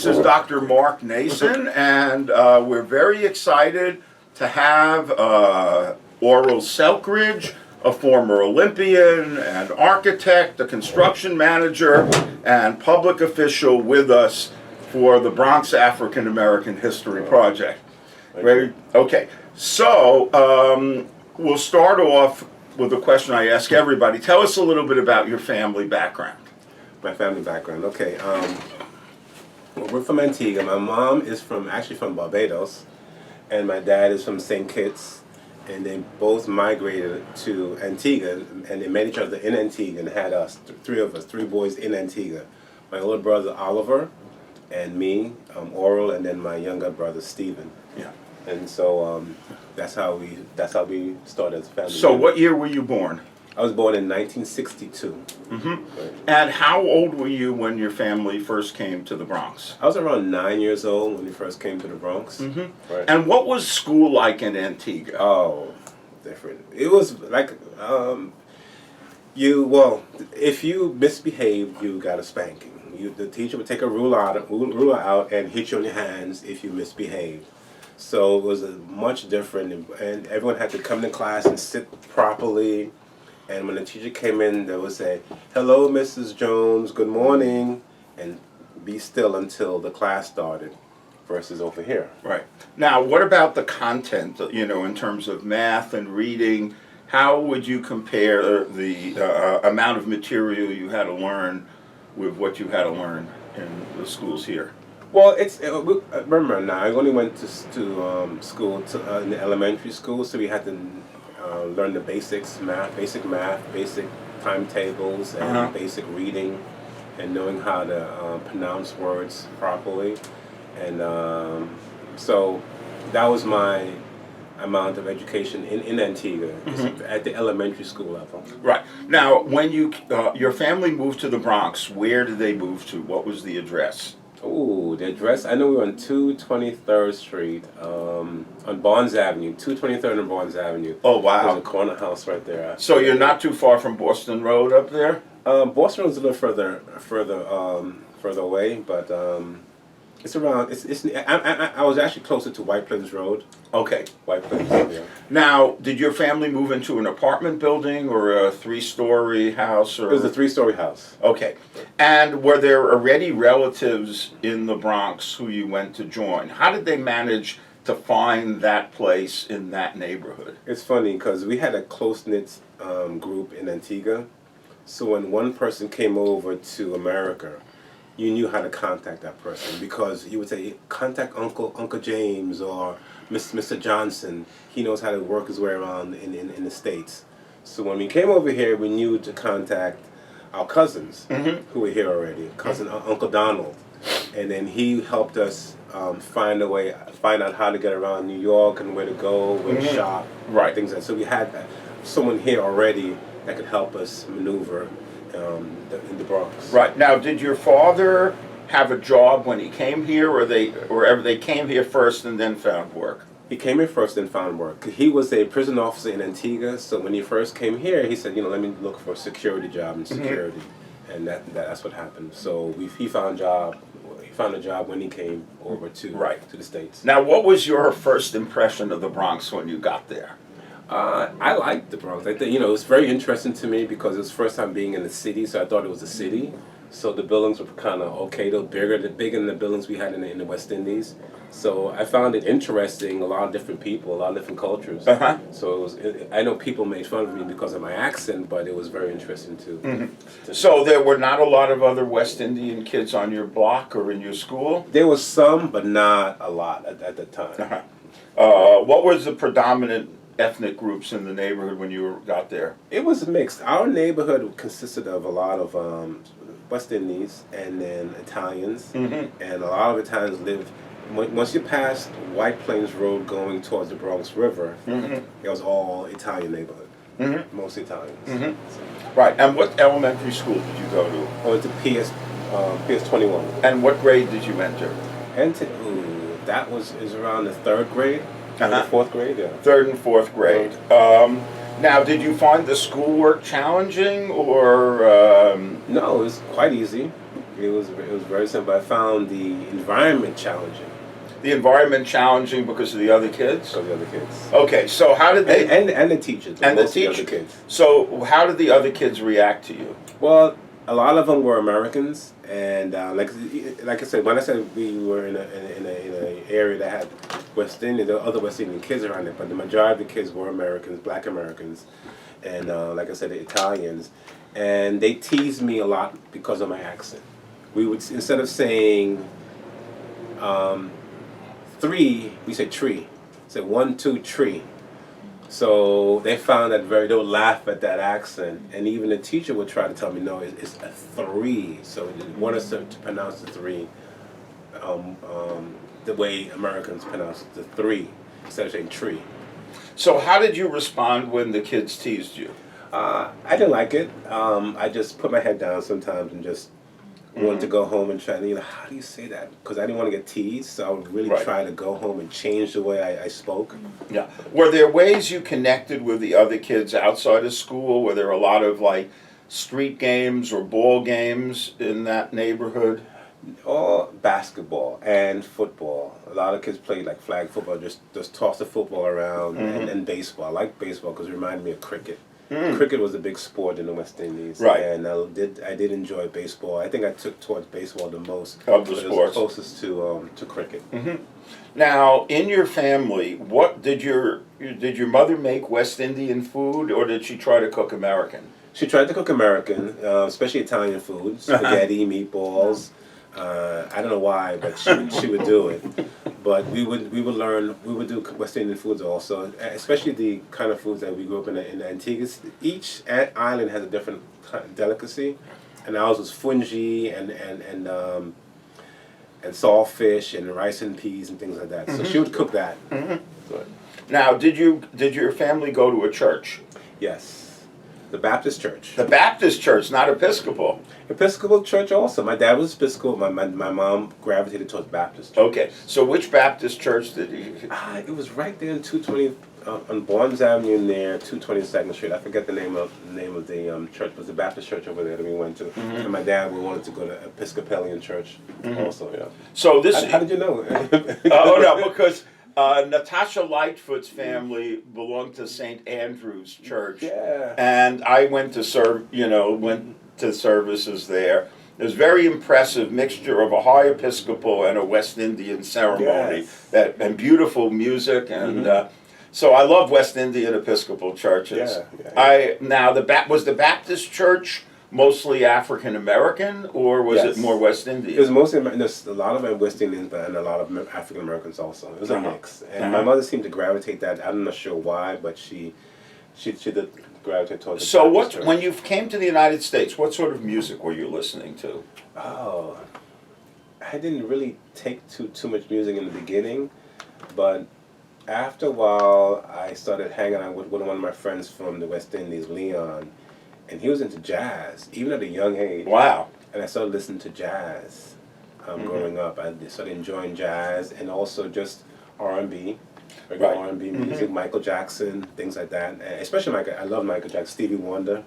This is Dr. Mark Naison, and we're very excited to have Oral Selkridge, a former Olympian and architect, a construction manager, and public official with us for the Bronx African American History Project. Ready? Okay, so we'll start off with a question I ask everybody. Tell us a little bit about your family background. My family background, okay. Well, we're from Antigua. My mom is actually from Barbados, and my dad is from St. Kitts, and they both migrated to Antigua, and they met each other in Antigua and had us, three boys in Antigua. My older brother Oliver, and me, Oral, and then my younger brother Stephen. Yeah. And so that's how we started as a family. So what year were you born? I was born in 1962. Mm-hmm. Right. And how old were you when your family first came to the Bronx? I was around 9 years old when we first came to the Bronx. Mm-hmm. Right. And what was school like in Antigua? Oh, different. It was like, if you misbehaved, you got a spanking. The teacher would take a ruler out and hit you on your hands if you misbehaved. So it was much different, and everyone had to come to class and sit properly. And when the teacher came in, they would say, "Hello, Mrs. Jones, good morning," and be still until the class started, versus over here. Right. Now, what about the content, in terms of math and reading? How would you compare the amount of material you had to learn with what you had to learn in the schools here? Well, remember now, I only went to school in the elementary school, so we had to learn the basics, basic math, basic timetables, and basic reading, and knowing how to pronounce words properly. And so that was my amount of education in Antigua, at the elementary school level. Right. Now, when your family moved to the Bronx, where did they move to? What was the address? Oh, the address, I know we were on 223rd Street, on Barnes Avenue, 223rd and Barnes Avenue. Oh, wow. There's a corner house right there. So you're not too far from Boston Road up there? Boston Road's a little further away, but it's around, I was actually closer to White Plains Road. Okay. White Plains, yeah. Now, did your family move into an apartment building or a three-story house? Or? It was a three-story house. Okay. And were there already relatives in the Bronx who you went to join? How did they manage to find that place in that neighborhood? It's funny because we had a close-knit group in Antigua, so when one person came over to America, you knew how to contact that person, because you would say, contact Uncle James or Mr. Johnson. He knows how to work his way around in the States. So when we came over here, we knew to contact our cousins who were here already, Uncle Donald. And then he helped us find out how to get around New York and where to go, where to shop, right? Things like that. So we had someone here already that could help us maneuver in the Bronx. Right. Now, did your father have a job when he came here, or they came here first and then found work? He came here first and found work. He was a prison officer in Antigua, so when he first came here, he said, let me look for a security job in security, and that's what happened. So he found a job when he came over to the States. Now, what was your first impression of the Bronx when you got there? I liked the Bronx. I think, it was very interesting to me because it was the first time being in the city, so I thought it was a city. So the buildings were kind of okay, they were bigger than the buildings we had in the West Indies. So I found it interesting, a lot of different people, a lot of different cultures. So I know people made fun of me because of my accent, but it was very interesting too. So there were not a lot of other West Indian kids on your block or in your school? There was some, but not a lot at the time. What was the predominant ethnic groups in the neighborhood when you got there? It was mixed. Our neighborhood consisted of a lot of West Indies and then Italians, and a lot of Italians lived. Once you passed White Plains Road going towards the Bronx River, it was all Italian neighborhood, mostly Italians. So. Right. And what elementary school did you go to? I went to PS 21. And what grade did you enter? That was around the third grade. The fourth grade, yeah. Third and fourth grade. Now, did you find the schoolwork challenging, or? No, it was quite easy. It was very simple. I found the environment challenging The environment challenging because of the other kids? for the other kids. Okay, so how did they... And the teachers, but And the mostly other teachers. kids. So how did the other kids react to you? Well, a lot of them were Americans, and like I said, when I said we were in a area that had West Indian, there were other West Indian kids around it, but the majority of the kids were Americans, Black Americans, and like I said, the Italians, and they teased me a lot because of my accent. We would, instead of saying three, we say tree. Say 1, 2, tree. So they found that they would laugh at that accent, and even the teacher would try to tell me, no, it's a 3. So they want us to pronounce the 3 the way Americans pronounce the 3 instead of saying tree. So how did you respond when the kids teased you? I didn't like it. I just put my head down sometimes and just wanted to go home and try to, how do you say that? Because I didn't want to get teased, so I would really try to go home and change the way I spoke. Yeah. Were there ways you connected with the other kids outside of school? Were there a lot of like street games or ball games in that neighborhood? All basketball and football. A lot of kids played like flag football, just toss the football around, and baseball. I like baseball because it reminded me of cricket. Cricket was a big sport in the West Indies, Right. and I did enjoy baseball. I think I took towards baseball the most Of the but it sports. was closest to cricket. Now, in your family, what did your mother make West Indian food, or did she try to cook American? She tried to cook American, especially Italian food, spaghetti, meatballs. I don't know why, but she would do it. But we would do West Indian foods also, especially the kind of foods that we grew up in the Antiguas. Each island has a different delicacy, and ours was fungi and saltfish and rice and peas and things like that. So she would cook that. But, Now, did your family go to a church? yes. The Baptist church. The Baptist church, not Episcopal. Episcopal church also. My dad was Episcopal. My mom gravitated towards Baptist. Okay, so which Baptist church did you... It was right there in 220 on Barnes Avenue near 222nd Street. I forget the name of the church. It was the Baptist church over there that we went to. And my dad wanted to go to Episcopalian church also. Yeah. So this... How did you know? Oh, no, because Natasha Lightfoot's family belonged to St. Andrew's Church. Yeah. And I went to services there. It was a very impressive mixture of a high Episcopal and a West Indian ceremony. Yes. And beautiful music, and so I love West Indian Episcopal churches. Now was the Baptist church mostly African American, or was it more West Indian? It was mostly, there's a lot of West Indians, but and a lot of African Americans also. It was a mix. And my mother seemed to gravitate that. I'm not sure why, but she did gravitate towards the So Baptist church. when you came to the United States, what sort of music were you listening to? Oh, I didn't really take too much music in the beginning, but after a while, I started hanging out with one of my friends from the West Indies, Leon, and he was into jazz, even at a young age. Wow. And I started listening to jazz growing up. I started enjoying jazz and also just R&B, regular R&B music, Michael Jackson, things like that. And especially I love Michael Jackson, Stevie Wonder.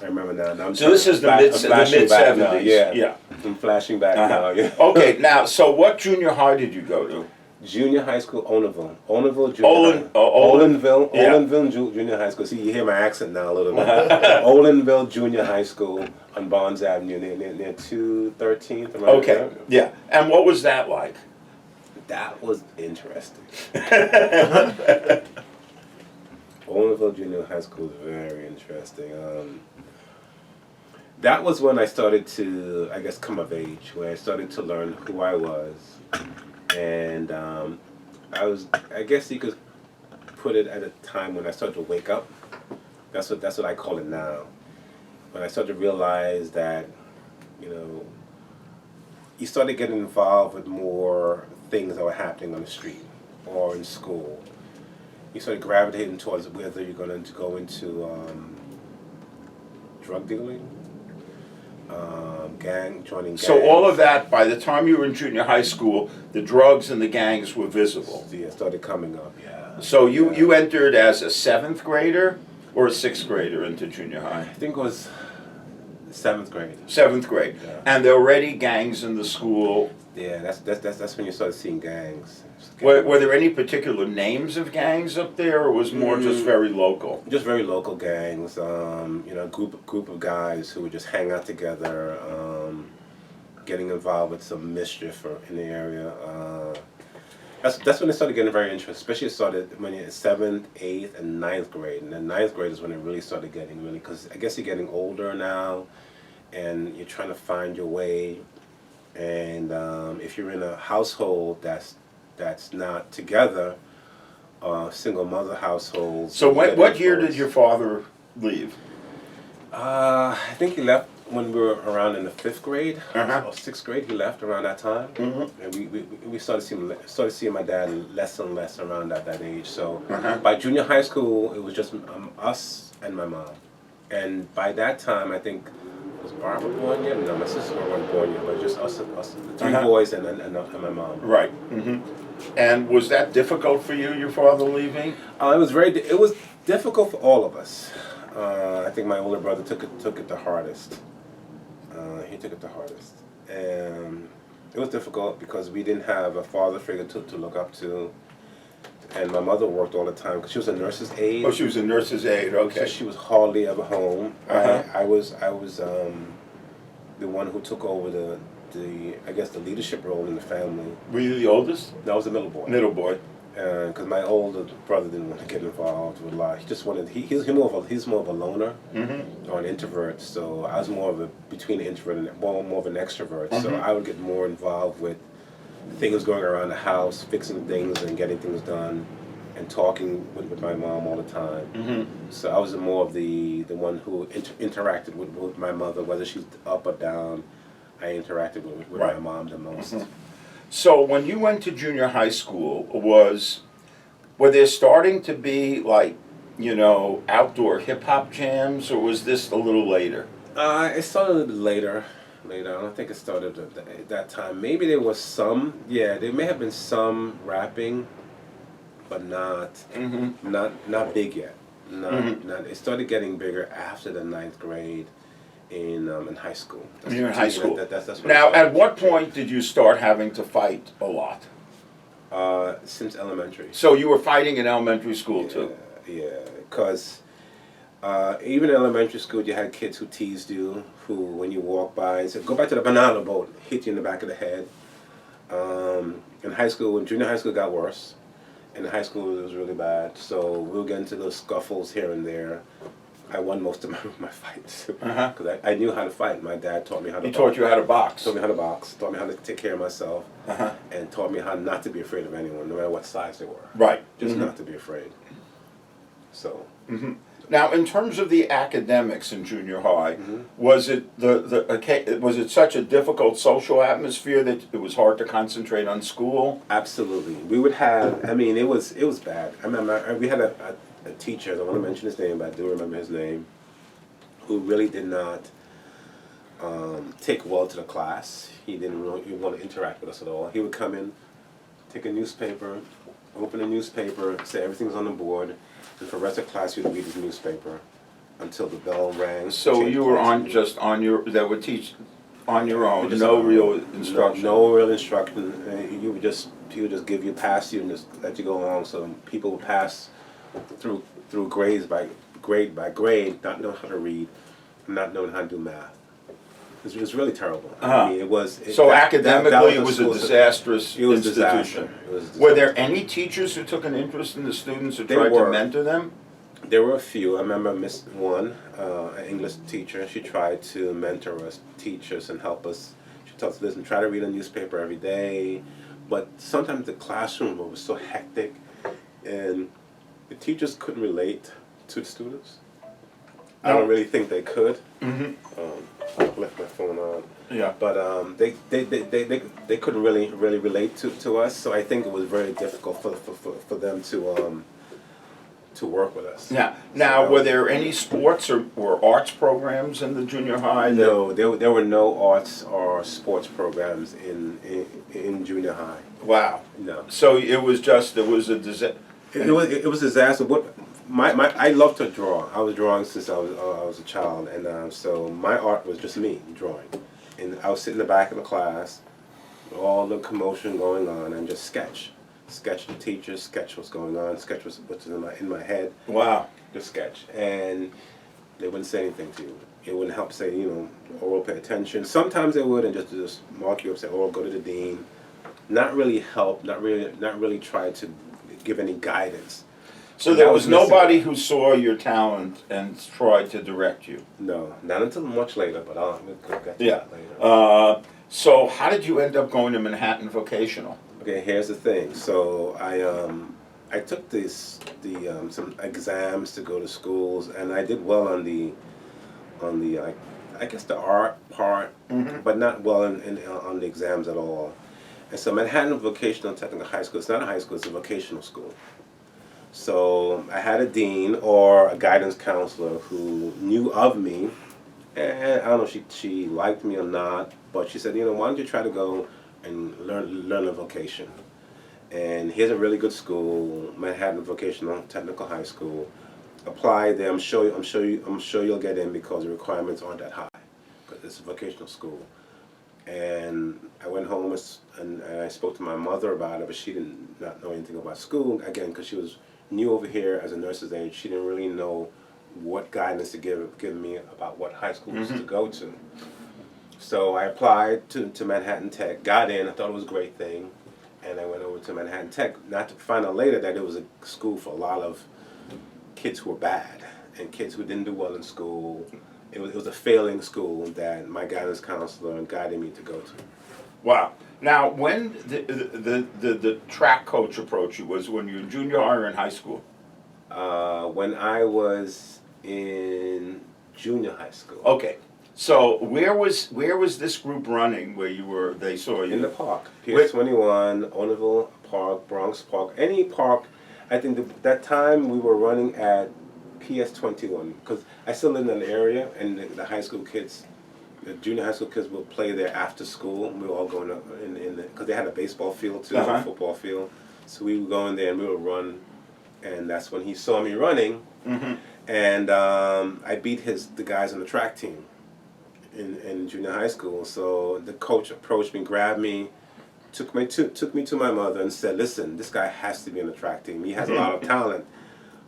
I remember now. So this is the mid-70s. Yeah. I'm flashing back now. Yeah. Okay, now, so what junior high did you go to? Junior high school, Olinville Junior High. Olinville Junior High School. See, you hear my accent now a little bit. Olinville Junior High School on Barnes Avenue near 213th. Okay, yeah. And what was that like? That was interesting. Olinville Junior High School is very interesting. That was when I started to, I guess, come of age, when I started to learn who I was. And I guess you could put it at a time when I started to wake up. That's what I call it now. When I started to realize that, you started getting involved with more things that were happening on the street or in school. You started gravitating towards whether you're going to go into drug dealing, joining gangs. So all of that, by the time you were in junior high school, the drugs and the gangs were visible. Yeah, it started coming up, yeah. So you entered as a 7th grader or a 6th grader into junior high? I think it was 7th grade. 7th grade. Yeah. And there were already gangs in the school. Yeah, that's when you started seeing gangs. Were there any particular names of gangs up there, or was more just very local? Just very local gangs. You know, group of guys who would just hang out together, getting involved with some mischief in the area. That's when it started getting very interesting. Especially it started when you're 7th, 8th, and 9th grade. And then 9th grade is when it really started getting because I guess you're getting older now, and you're trying to find your way. And if you're in a household that's not together, single mother households. So what year did your father leave? I think he left when we were around in the 5th grade or 6th grade. He left around that time, and we started seeing my dad less and less around that age. So by junior high school, it was just us and my mom, and by that time, I think. Was Barbara born yet? No, my sister wasn't born yet, but just us the 3 boys and my mom. Right. And was that difficult for you, your father leaving? It was difficult for all of us. I think my older brother took it the hardest. He took it the hardest, and it was difficult because we didn't have a father figure to look up to. And my mother worked all the time because she was a nurse's aide. Oh, she was a nurse's aide. Okay. So she was hardly ever home. I was the one who took over the leadership role in the family. Were you the oldest? I was the middle boy. Middle boy. Because my older brother didn't want to get involved with a lot. He just wanted. He's more of a loner or an introvert. So I was more of between an introvert and more of an extrovert. So I would get more involved with things going around the house, fixing things and getting things done, and talking with my mom all the time. So I was more of the one who interacted with my mother, whether she's up or down. I interacted with my mom the most. So when you went to junior high school, were there starting to be outdoor hip hop jams, or was this a little later? It started a little bit later. I don't think it started at that time. Maybe there was some. Yeah, there may have been some rapping, but not big yet. Not. It started getting bigger after the 9th grade in high school. You're in high school. That's now, at what point did you start having to fight a lot? Since elementary. So you were fighting in elementary school too? Yeah, because even in elementary school, you had kids who teased you, who, when you walk by, and said, "Go back to the banana boat," hit you in the back of the head. In high school, junior high school got worse. In high school, it was really bad. So we'll get into those scuffles here and there. I won most of my fights because I knew how to fight. My dad taught me how to. He taught you how to box. Taught me how to box. Taught me how to take care of myself, and taught me how not to be afraid of anyone, no matter what size they were. Right. Just not to be afraid. So. Now, in terms of the academics in junior high, was it was it such a difficult social atmosphere that it was hard to concentrate on school? Absolutely. We would have. I mean, it was bad. I remember we had a teacher. I don't want to mention his name, but I do remember his name, who really did not take well to the class. He didn't really want to interact with us at all. He would come in, take a newspaper, open a newspaper, say everything's on the board, and for the rest of the class you'd read his newspaper until the bell rang. So you were that would teach on your own, no real instruction? No real instruction. He would just give you, pass you, and just let you go along. So people would pass through grades by grade, not knowing how to read, not knowing how to do math. It was really terrible. I mean, it was. Academically, it was a disastrous institution. Disaster. It was a disaster. Were there any teachers who took an interest in the students who tried to mentor them? There were a few. I remember Miss One, an English teacher. She tried to mentor us, teach us, and help us. She taught us, listen, try to read a newspaper every day. But sometimes the classroom was so hectic, and the teachers couldn't relate to the students. I don't really think they could. I left my phone on. Yeah. But they couldn't really relate to us. So I think it was very difficult for them to work with us. Yeah. Now, were there any sports or arts programs in the junior high? No, there were no arts or sports programs in junior high. Wow. No. So it was a disaster. It was a disaster. I love to draw. I was drawing since I was a child, and so my art was just me drawing, and I would sit in the back of the class, all the commotion going on, and just sketch the teachers, sketch what's going on, sketch what's in my head, Wow. just sketch, and they wouldn't say anything to you. It wouldn't help say, Oral, pay attention. Sometimes they would, and just mark you up, say, Oral, go to the dean. Not really help, not really try to give any guidance. So there was nobody who saw your talent and tried to direct you? No, not until much later, but we'll get to Yeah. that later. So how did you end up going to Manhattan Vocational? Okay, here's the thing. So I took some exams to go to schools, and I did well on the I guess the art part, but not well on the exams at all. And so Manhattan Vocational Technical High School, it's not a high school, it's a vocational school. So I had a dean or a guidance counselor who knew of me, and I don't know if she liked me or not, but she said, why don't you try to go and learn a vocation. And here's a really good school, Manhattan Vocational Technical High School. Apply there. I'm sure you'll get in because the requirements aren't that high, because it's a vocational school. And I went home and I spoke to my mother about it, but she did not know anything about school, again, because she was new over here as a nurse's aide. She didn't really know what guidance to give me about what high schools to go to. So I applied to Manhattan Tech, got in, I thought it was a great thing, and I went over to Manhattan Tech, not to find out later that it was a school for a lot of kids who were bad and kids who didn't do well in school. It was a failing school that my guidance counselor guided me to go to. Wow. Now, when the track coach approached you, was when you were in junior high or in high school? When I was in junior high school. Okay. So where was this group running where they saw you? In the park. Pier 21, Onerville Park, Bronx Park, any park. I think that time we were running at PS 21 because I still lived in the area, and the high school kids, the junior high school kids would play there after school. We were all going up because they had a baseball field too, a football field. So we would go in there and we would run, and that's when he saw me running, and I beat the guys on the track team in junior high school. So the coach approached me, grabbed me, took me to my mother and said, "Listen, this guy has to be on the track team. He has a lot of talent."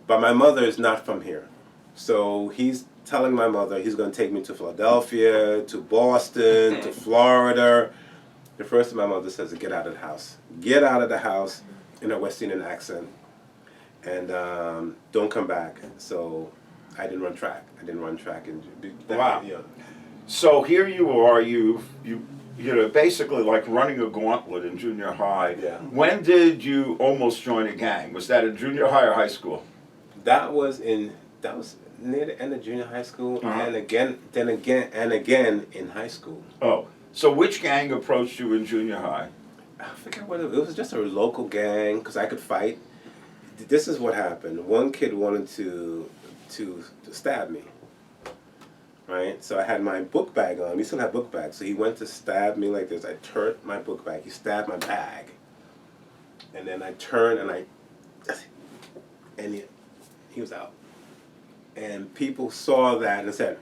But my mother is not from here. So he's telling my mother he's going to take me to Philadelphia, to Boston, to Florida. The first thing my mother says is, "Get out of the house. Get out of the house," in a West Indian accent. And don't come back. So I didn't run track. Wow. Yeah. So here you are, you basically like running a gauntlet in junior high. Yeah. When did you almost join a gang? Was that in junior high or high school? That was near the end of junior high school, and again in high school. Oh, so which gang approached you in junior high? I forget what it was. Just a local gang because I could fight. This is what happened. One kid wanted to stab me. Right, so I had my book bag on. We still have book bags. So he went to stab me like this. I turned my book bag. He stabbed my bag, and then I turned and he was out. And people saw that and said,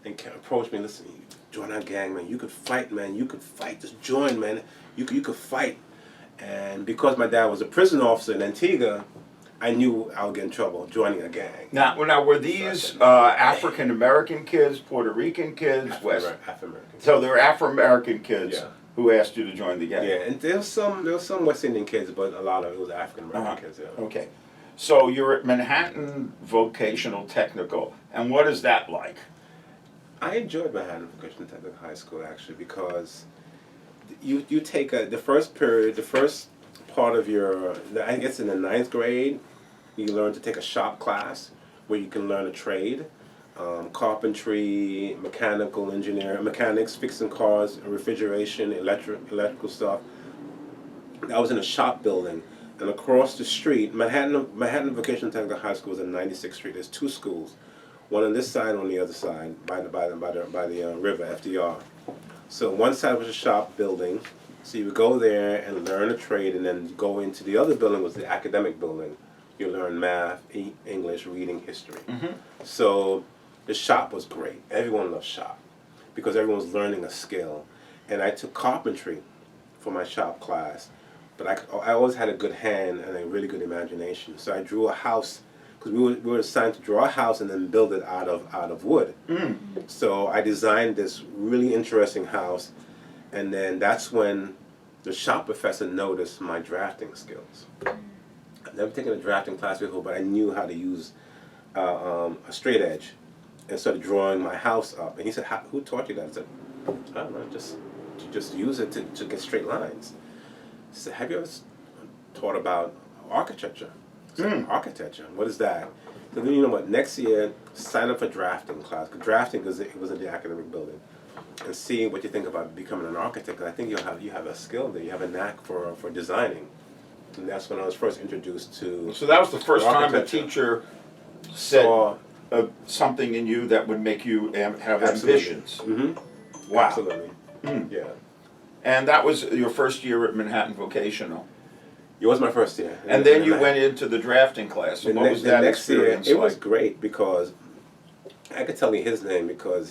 and approached me. "Listen, you join our gang, man. You could fight, man. You could fight. Just join, man. You could fight." And because my dad was a prison officer in Antigua, I knew I would get in trouble joining a gang. Now were these African American kids, Puerto Rican kids, African American. So they were Afro American kids who asked you to join the gang. Yeah, and there was some West Indian kids, but a lot of it was African American kids. Yeah. Okay, so you're at Manhattan Vocational Technical, and what is that like? I enjoyed Manhattan Vocational Technical High School actually because you take the first part of your, I guess in the 9th grade. You learn to take a shop class where you can learn a trade, carpentry, mechanics, fixing cars, refrigeration, electrical stuff. I was in a shop building, and across the street, Manhattan Vocational Technical High School is on 96th Street. There's 2 schools, one on this side, on the other side, by the river, FDR. So one side was a shop building, so you would go there and learn a trade, and then go into the other building was the academic building, you learn math, English, reading, history. So the shop was great. Everyone loved shop because everyone was learning a skill. And I took carpentry for my shop class, but I always had a good hand and a really good imagination. So I drew a house because we were assigned to draw a house and then build it out of wood. So I designed this really interesting house, and then that's when the shop professor noticed my drafting skills. I've never taken a drafting class before, but I knew how to use a straight edge, and started drawing my house up. And he said, "Who taught you that?" I said, "I don't know, just use it to get straight lines." He said, "Have you ever taught about architecture?" I said, "Architecture? What is that?" So then, you know what, next year, sign up for drafting class. Cause drafting, because it was in the academic building. And see what you think about becoming an architect. I think you have a skill there. You have a knack for designing. And that's when I was first introduced to. So that was the first time a architecture. teacher said Saw- something in you that would make you have Absolutely. ambitions. Mm-hmm. Wow. Absolutely. Yeah. And that was your first year at Manhattan Vocational. It was my first year. And then you went into the drafting class. So what was that next year, experience it like? was great because I could tell you his name because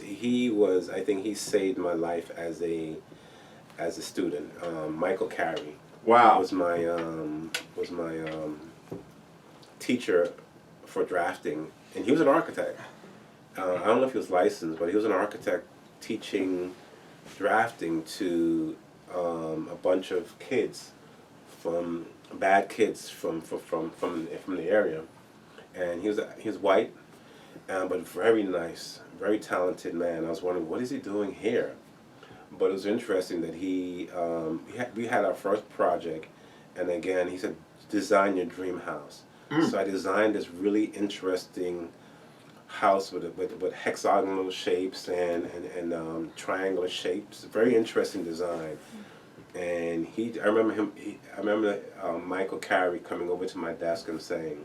I think he saved my life as a student. Michael Carey. Wow. Was my teacher for drafting, and he was an architect. I don't know if he was licensed, but he was an architect teaching drafting to a bunch of kids from bad kids from the area, and he was white, but very nice, very talented man. I was wondering, what is he doing here? But it was interesting that we had our first project, and again he said, design your dream house. So I designed this really interesting house with hexagonal shapes and triangular shapes. Very interesting design. And I remember Michael Carey coming over to my desk and saying,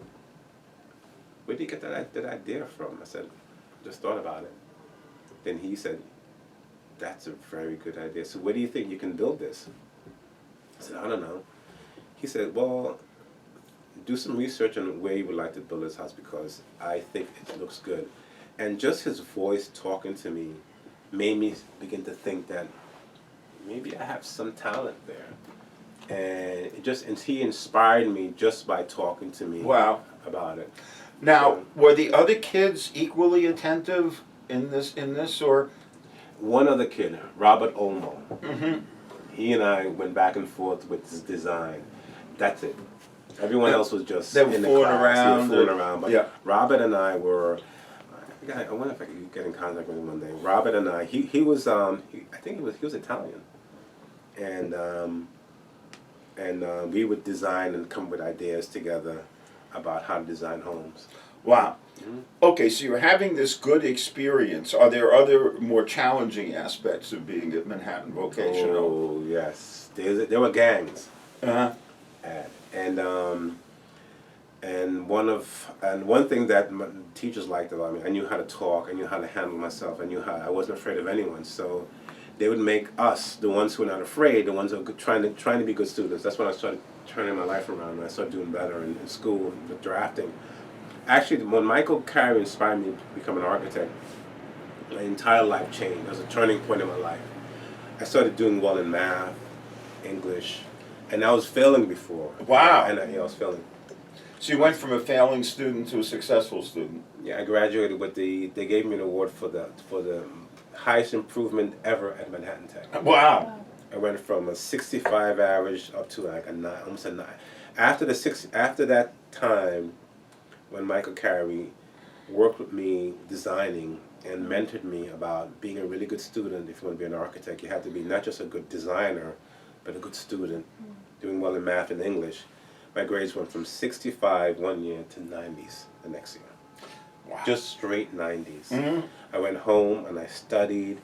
"Where did you get that idea from?" I said, "Just thought about it." Then he said, "That's a very good idea. So where do you think you can build this?" I said, "I don't know." He said, "Well, do some research on where you would like to build this house because I think it looks good." And just his voice talking to me made me begin to think that maybe I have some talent there. And he inspired me just by talking to me about it. Now, were the other kids equally attentive in this, or? One other kid, Robert Olmo, he and I went back and forth with his design. That's it. Everyone else was just They were in the fooling class. around. They were fooling around. But yeah. Robert and I were. I wonder if I could get in contact with him one day. Robert and I. He was. I think he was Italian, and we would design and come up with ideas together about how to design homes. Wow. Okay, so you're having this good experience. Are there other more challenging aspects of being at Manhattan Vocational? Oh yes, there were gangs. Uh-huh. And one thing that my teachers liked about me, I knew how to talk, I knew how to handle myself, I wasn't afraid of anyone. So they would make us, the ones who were not afraid, the ones who were trying to be good students. That's when I started turning my life around, and I started doing better in school with drafting. Actually, when Michael Carey inspired me to become an architect, my entire life changed. It was a turning point in my life. I started doing well in math, English, and I was failing before. Wow. And I was failing. So you went from a failing student to a successful student. Yeah, I graduated with they gave me an award for the highest improvement ever at Manhattan Tech. Wow. I went from a 65 average up to like a 9, almost a 9. After that time, when Michael Carey worked with me designing and mentored me about being a really good student, if you want to be an architect, you have to be not just a good designer, but a good student, doing well in math and English. My grades went from 65 one year to 90s the next year. Wow. Just straight 90s. I went home and I studied,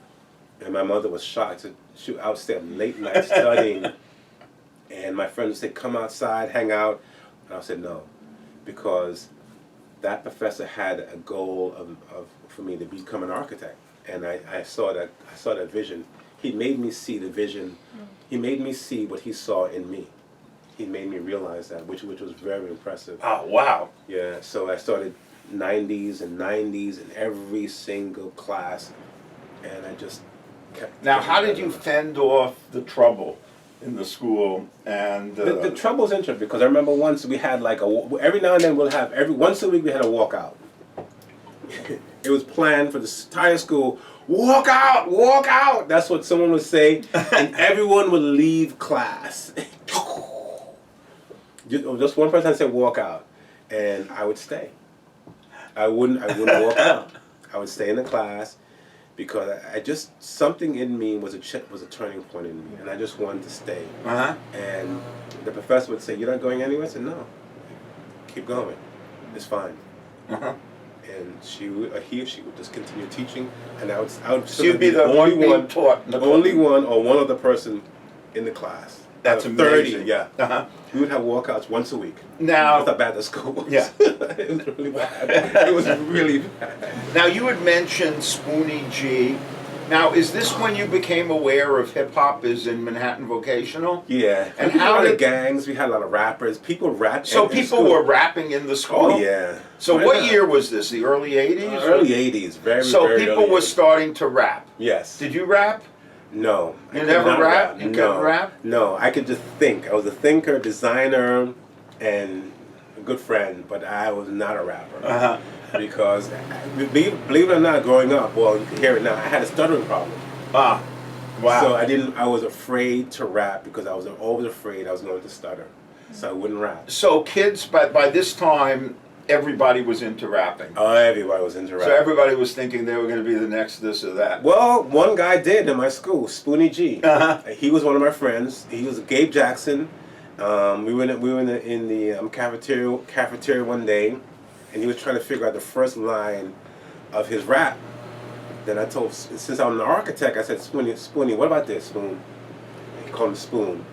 and my mother was shocked. Shoot, I would stay up late night studying, and my friends would say, "Come outside, hang out," and I said no, because that professor had a goal for me to become an architect, and I saw that vision. He made me see the vision. He made me see what he saw in me. he made me realize that, which was very impressive. Oh, wow. Yeah, so I started 90s in every single class, and I just kept. Now, how did you fend off the trouble in the school? And The trouble's interesting because I remember once we had like every now and then once a week we had a walkout. It was planned for the entire school. Walk out, walk out. That's what someone would say, and everyone would leave class. Just one person said walk out, and I would stay. I wouldn't walk out. I would stay in the class because I just something in me was a turning point in me, and I just wanted to stay. And the professor would say, "You're not going anywhere?" I said, "No, keep going. It's fine." And she would just continue teaching, and I would so you'd be the only one taught, the only one or one other person in the class. That's amazing. 30, yeah. We would have walkouts once a week. Now, that's how bad the school was. Yeah. It was really bad. It was really bad. Now, you had mentioned Spoonie G. Now, is this when you became aware of hip hop is in Manhattan Vocational? Yeah. And we had how a lot did of gangs? We had a lot of rappers. People rapped. So people were rapping in the school? Oh yeah. So what year was this? The early '80s? Early '80s. Very. So very people early were 80s. starting to rap. Yes. Did you rap? No. I You could never not rap? You No. couldn't rap? No. I could just think. I was a thinker, designer, and a good friend, but I was not a rapper. Because believe it or not, growing up, well, you can hear it now. I had a stuttering problem. Wow. So I was afraid to rap because I was always afraid I was going to stutter. So I wouldn't rap. So kids, by this time, everybody was into rapping. Oh, everybody was into rap. So everybody was thinking they were going to be the next this or that. Well, one guy did in my school, Spoonie G. He was one of my friends. He was Gabe Jackson. We were in the cafeteria one day, and he was trying to figure out the first line of his rap. Then I told, since I'm an architect, I said, Spoonie, what about this, Spoon? He called him Spoon.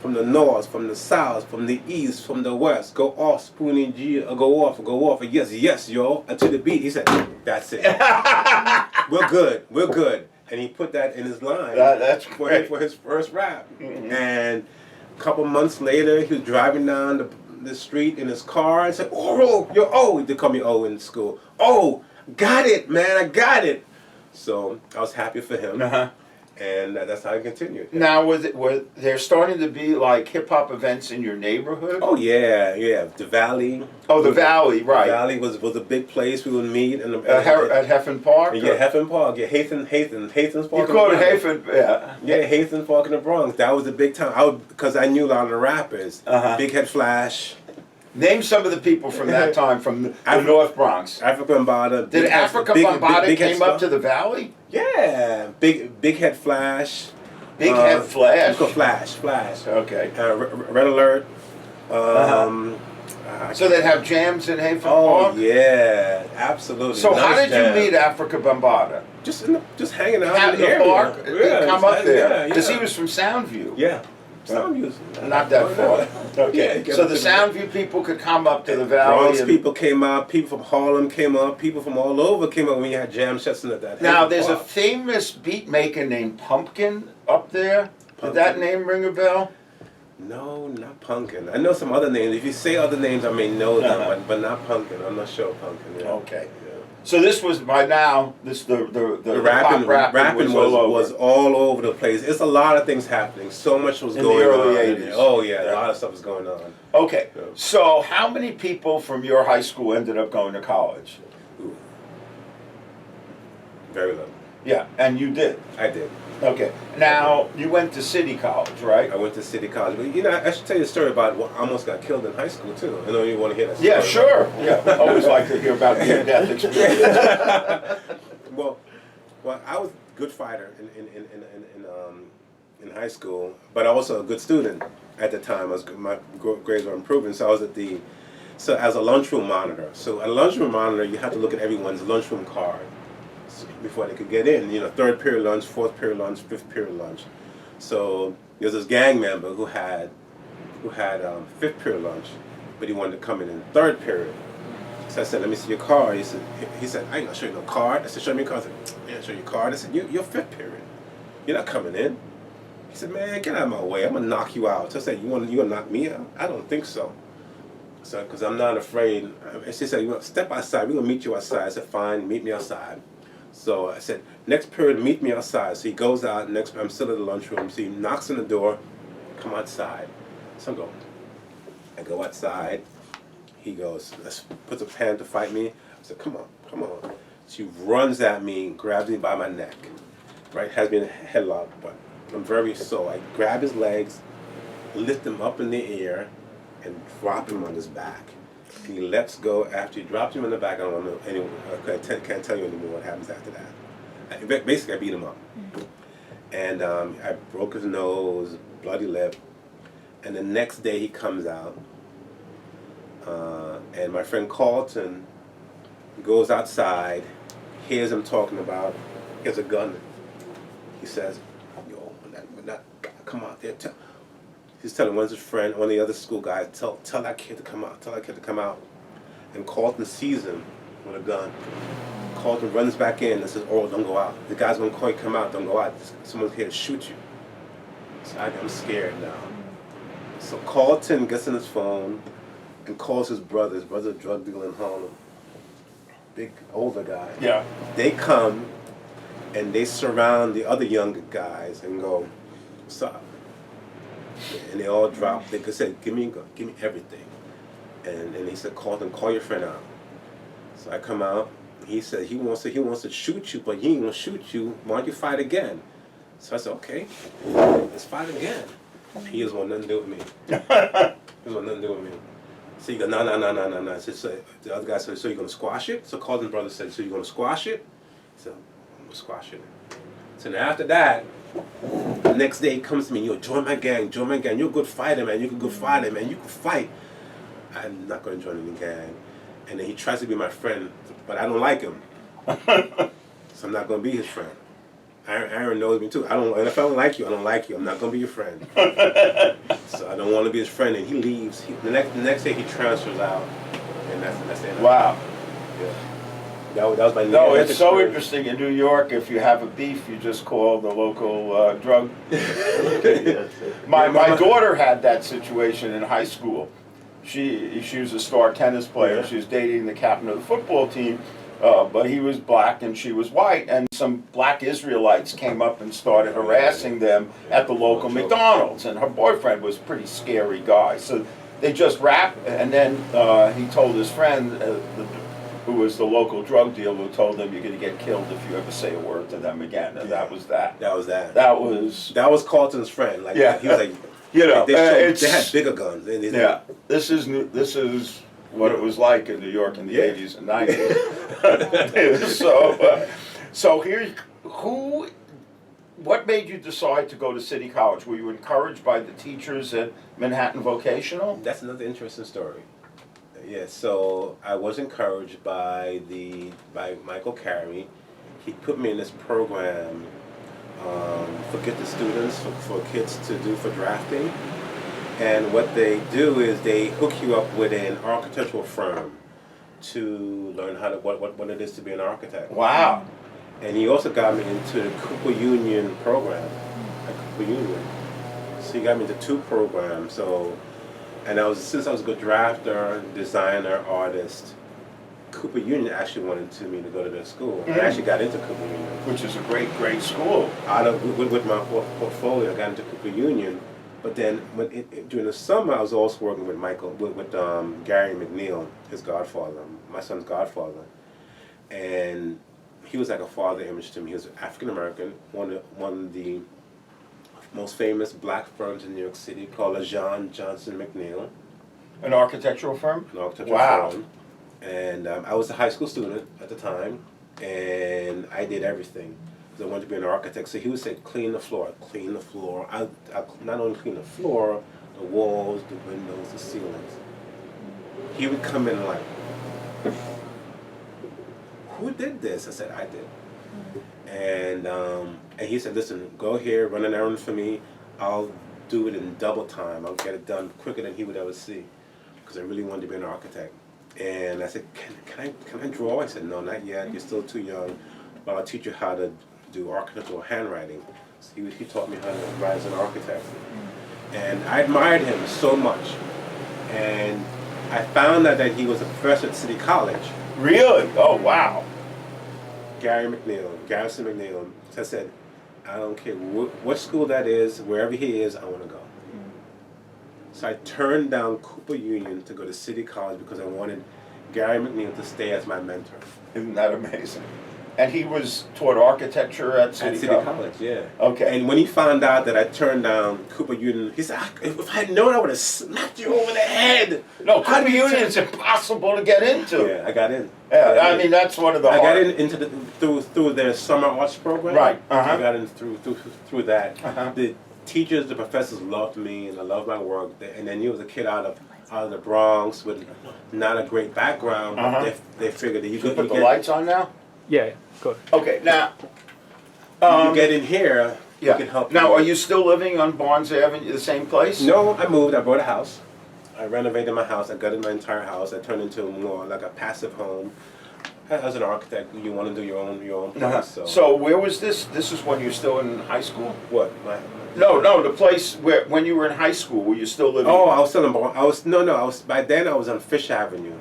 From the north, from the south, from the east, from the west, go off, Spoonie G, go off, yes, yo, to the beat. He said, that's it. We're good. And he put that in his line. That's great. For his first rap. And a couple months later, he was driving down the street in his car and said, Oral, you're O. They call me O in school. Oh, got it, man, I got it. So I was happy for him. And that's how I continued. Now, were there starting to be like hip hop events in your neighborhood? Oh yeah. The Valley. Oh, the Valley, right. The Valley was a big place we would meet at Heffen Park. Yeah, Heffen Park. Yeah, Hathen's Park. You called it Heffen, yeah. Yeah, Hathen's Park in the Bronx. That was a big time. Because I knew a lot of the rappers. Big Head Flash. Name some of the people from that time from the North Bronx. Africa Bambaataa. Did Africa Bambaataa came up to the Valley? Yeah, Big Head Flash. Big Head Flash? Flash. Okay. Red Alert. So they'd have jams in Hafen Park? Oh yeah, absolutely. So how did you meet Africa Bambaataa? Just hanging out At in the the area. park? Yeah, Come up there? Because yeah. he was from Soundview. Yeah. Soundview. Not that far. Okay. Yeah, So the Soundview people could come up to the Valley. Bronx people came up, people from Harlem came up, people from all over came up when you had jam sessions at that. Now, there's a famous beat maker named Pumpkin up there. Did that name ring a bell? No, not Pumpkin. I know some other names. If you say other names, I may know them, but not Pumpkin. I'm not sure Pumpkin. Yeah. Okay. So this was by now. The rapping was all over the place. It's a lot of things happening. So much was going on. In the early 80s. Oh yeah, a lot of stuff was going on. Okay. So how many people from your high school ended up going to college? Ooh. Very little. Yeah, and you did. I did. Okay. Now you went to City College, right? I went to City College. But you know, I should tell you a story about what I almost got killed in high school too. I know you want to hear that story. Yeah, sure. Yeah, I always like to hear about near-death experience. well, I was a good fighter in high school, but also a good student at the time. My grades were improving, so I was as a lunchroom monitor. So at a lunchroom monitor, you have to look at everyone's lunchroom card before they could get in. You know, third period lunch, fourth period lunch, fifth period lunch. So there's this gang member who had fifth period lunch, but he wanted to come in third period. So I said, let me see your card. He said, I ain't gonna show you no card. I said, show me your card. I said, yeah, show you your card. I said, you're fifth period. You're not coming in. He said, man, get out of my way. I'm going to knock you out. So I said, you going to knock me out? I don't think so. So, because I'm not afraid. And she said, step outside. We're going to meet you outside. I said, fine, meet me outside. So I said, next period, meet me outside. So he goes out. I'm still in the lunchroom. So he knocks on the door, come outside. So I go outside. He goes, puts a hand to fight me. I said, come on, come on. She runs at me, grabs me by my neck, right? Has me in a headlock, but I'm very sore. I grab his legs, lift him up in the air, and drop him on his back. And he lets go. After he drops him on the back, I don't know anymore. I can't tell you anymore what happens after that. Basically, I beat him up. And I broke his nose, bloody lip. And the next day he comes out. And my friend Carlton goes outside, hears him talking about, he has a gun. He says, yo, when that guy come out there, he's telling one of his friend, one of the other school guys, tell that kid to come out, tell that kid to come out. And Carlton sees him with a gun. Carlton runs back in and says, oh, don't go out. The guy's going to call you, come out, don't go out. Someone's here to shoot you. So I'm scared now. So Carlton gets on his phone and calls his brother a drug dealer in Harlem. Big, older guy. Yeah. They come and they surround the other younger guys and go, what's up? And they all drop. They said, give me everything. And he said, call your friend out. So I come out. He said he wants to shoot you, but he ain't gonna shoot you. Why don't you fight again? So I said, okay, let's fight again. He just want nothing to do with me. He just want nothing to do with me. So he goes, no. So the other guy said, so you're gonna squash it? So Carlton's brother said, so you're gonna squash it? So I'm gonna squash it. So now after that, the next day he comes to me, yo, join my gang. You're a good fighter, man. You're a good fighter, man. You can fight. I'm not gonna join any gang. And then he tries to be my friend, but I don't like him. So I'm not gonna be his friend. Aaron knows me too. And if I don't like you, I don't like you. I'm not gonna be your friend. So I don't want to be his friend. And he leaves. The next day he transfers out, and that's it. Wow. Yeah. That was my No, it's so interesting in New York. If you have a beef, you just call the local drug. My daughter had that situation in high school. She was a star tennis player. Yeah. She was dating the captain of the football team. But he was black and she was white, and some black Israelites came up and started harassing them at the local McDonald's, and her boyfriend was a pretty scary guy. So they just rapped, and then he told his friend, who was the local drug dealer, who told him, you're going to get killed if you ever say a word to them again, and that was that. That was that. That was Carlton's friend. Like, yeah. He was like, you know, they had bigger guns. Yeah, this is what it was like in New York in the 80s and 90s. So here, what made you decide to go to City College? Were you encouraged by the teachers at Manhattan Vocational? That's another interesting story. Yeah, so I was encouraged by Michael Carey. He put me in this program for gifted students, for kids to do for drafting. And what they do is they hook you up with an architectural firm to learn what it is to be an architect. Wow. And he also got me into the Cooper Union program at Cooper Union. So he got me into 2 programs. And since I was a good drafter, designer, artist, Cooper Union actually wanted me to go to their school. I actually got into Cooper Union. Which is a great school. With my portfolio, I got into Cooper Union. But then during the summer, I was also working with Gary McNeil, his godfather, my son's godfather. And he was like a father image to me. He was African American, one of the most famous black firms in New York City called Naison Johnson McNeil. An architectural firm? An architectural firm. And I was a high school student at the time, and I did everything. I wanted to be an architect, so he would say, clean the floor. I not only clean the floor, the walls, the windows, the ceilings. He would come in like, who did this? I said, I did. And he said, listen, go here, run an errand for me. I'll do it in double time. I'll get it done quicker than he would ever see, because I really wanted to be an architect. And I said, can I draw? I said, no, not yet. You're still too young. But I'll teach you how to do architectural handwriting. He taught me how to write as an architect. And I admired him so much. And I found out that he was a professor at City College. Really? Oh, wow. Garrison McNeil. So I said, I don't care what school that is, wherever he is, I want to go. So I turned down Cooper Union to go to City College because I wanted Gary McNeil to stay as my mentor. Isn't that amazing? And he was taught architecture at City College, yeah. Okay. And when he found out that I turned down Cooper Union, he said, if I had known, I would have smacked you over the head. No, Cooper Union is impossible to get into. Yeah, I got in. Yeah, I mean, that's one of the I got into through their summer arts program. Right. I got in through that. The teachers, the professors loved me, and I loved my work. And then you was a kid out of the Bronx with not a great background, but they figured that you could put the lights on now. Yeah, good. Okay, now you get in here. Yeah. We can help. Now, are you still living on Barnes Avenue, the same place? No, I moved. I bought a house. I renovated my house. I gutted my entire house. I turned into more like a passive home. As an architect, you want to do your own place. So where was this? This is when you're still in high school? What? No, the place where when you were in high school, were you still living? Oh, I was still in Bronx. I was by then. I was on Fish Avenue.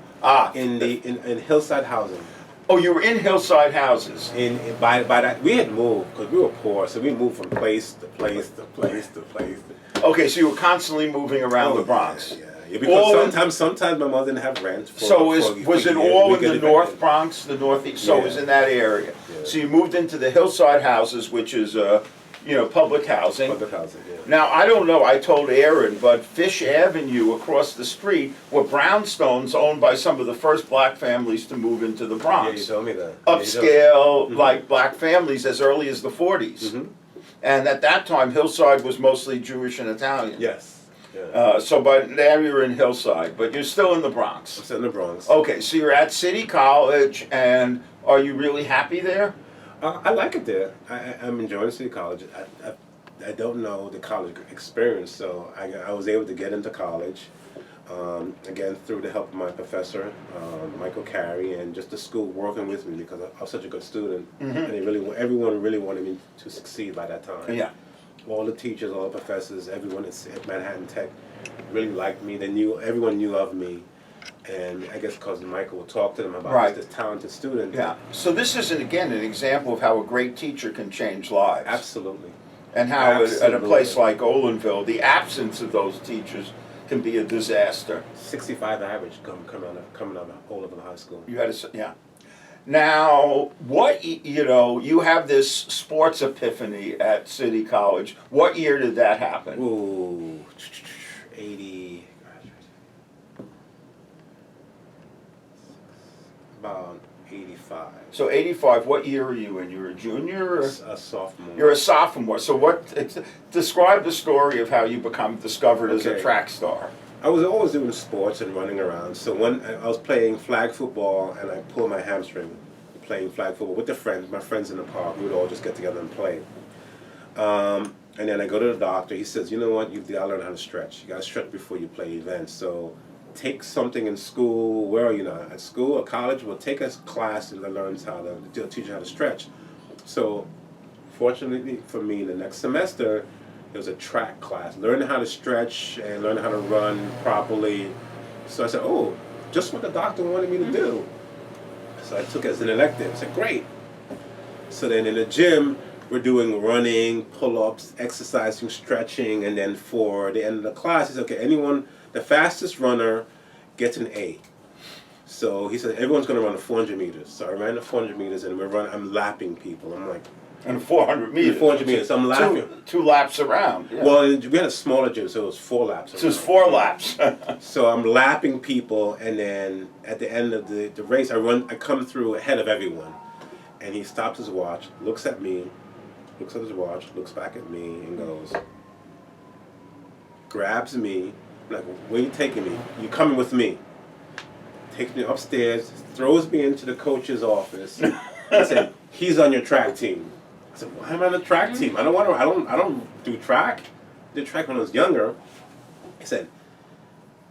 In Hillside Housing. Oh, you were in Hillside Houses. By that we had moved because we were poor, so we moved from place to place to place to place. Okay, so you were constantly moving around the Bronx. Yeah, because sometimes my mother didn't have rent. Was it all in the North Bronx, the Northeast? So it was in that area. Yeah. So you moved into the Hillside Houses, which is public housing. Public housing, yeah. Now, I don't know, I told Aaron, but Fish Avenue across the street were brownstones owned by some of the first black families to move into the Bronx. Yeah, you told me that. Upscale, like black families as early as the 40s. Mm-hmm. And at that time, Hillside was mostly Jewish and Italian. Yes. Yeah. But now you're in Hillside, but you're still in the Bronx. I'm still in the Bronx. Okay, so you're at City College, and are you really happy there? I like it there. I'm enjoying City College. I don't know the college experience, so I was able to get into college, again, through the help of my professor, Michael Carey, and just the school working with me because I was such a good student. And everyone really wanted me to succeed by that time. Yeah. All the teachers, all the professors, everyone at Manhattan Tech really liked me. Everyone knew of me. And I guess because Michael would talk to them about this talented student. Yeah. So this is, again, an example of how a great teacher can change lives. Absolutely. And how at a place like Olinville, the absence of those teachers can be a disaster. 65 average coming out of Olinville High School. You had to, yeah. Now, you have this sports epiphany at City College. What year did that happen? Ooh, 80. About 85. So 85, what year are you in? You're a junior? Or? A sophomore. You're a sophomore. So describe the story of how you become discovered as a track star. I was always doing sports and running around. So when I was playing flag football and I pulled my hamstring playing flag football with my friends in the park, we would all just get together and play. And then I go to the doctor. He says, you know what, you've got to learn how to stretch. You got to stretch before you play events. So take something in school. Where are you now? At school or college? Well, take a class that learns how to teach you how to stretch. So, fortunately for me, the next semester there was a track class, learning how to stretch and learning how to run properly. So I said, oh, just what the doctor wanted me to do. So I took it as an elective. I said, great. So then in the gym, we're doing running, pull-ups, exercising, stretching, and then for the end of the class, he said, okay, the fastest runner gets an A. So he said, everyone's going to run the 400 meters. So I ran the 400 meters, and I'm lapping people. I'm like... And 400 meters? 400 meters, so I'm lapping. Two laps around. Yeah. Well, we had a smaller gym, so it was 4 laps. So it was 4 laps. So I'm lapping people, and then at the end of the race, I come through ahead of everyone. And he stops his watch, looks at me, looks at his watch, looks back at me, and goes, grabs me, like, where are you taking me? You coming with me? Takes me upstairs, throws me into the coach's office. He said, he's on your track team. I said, why am I on the track team? I don't do track. I did track when I was younger. He said,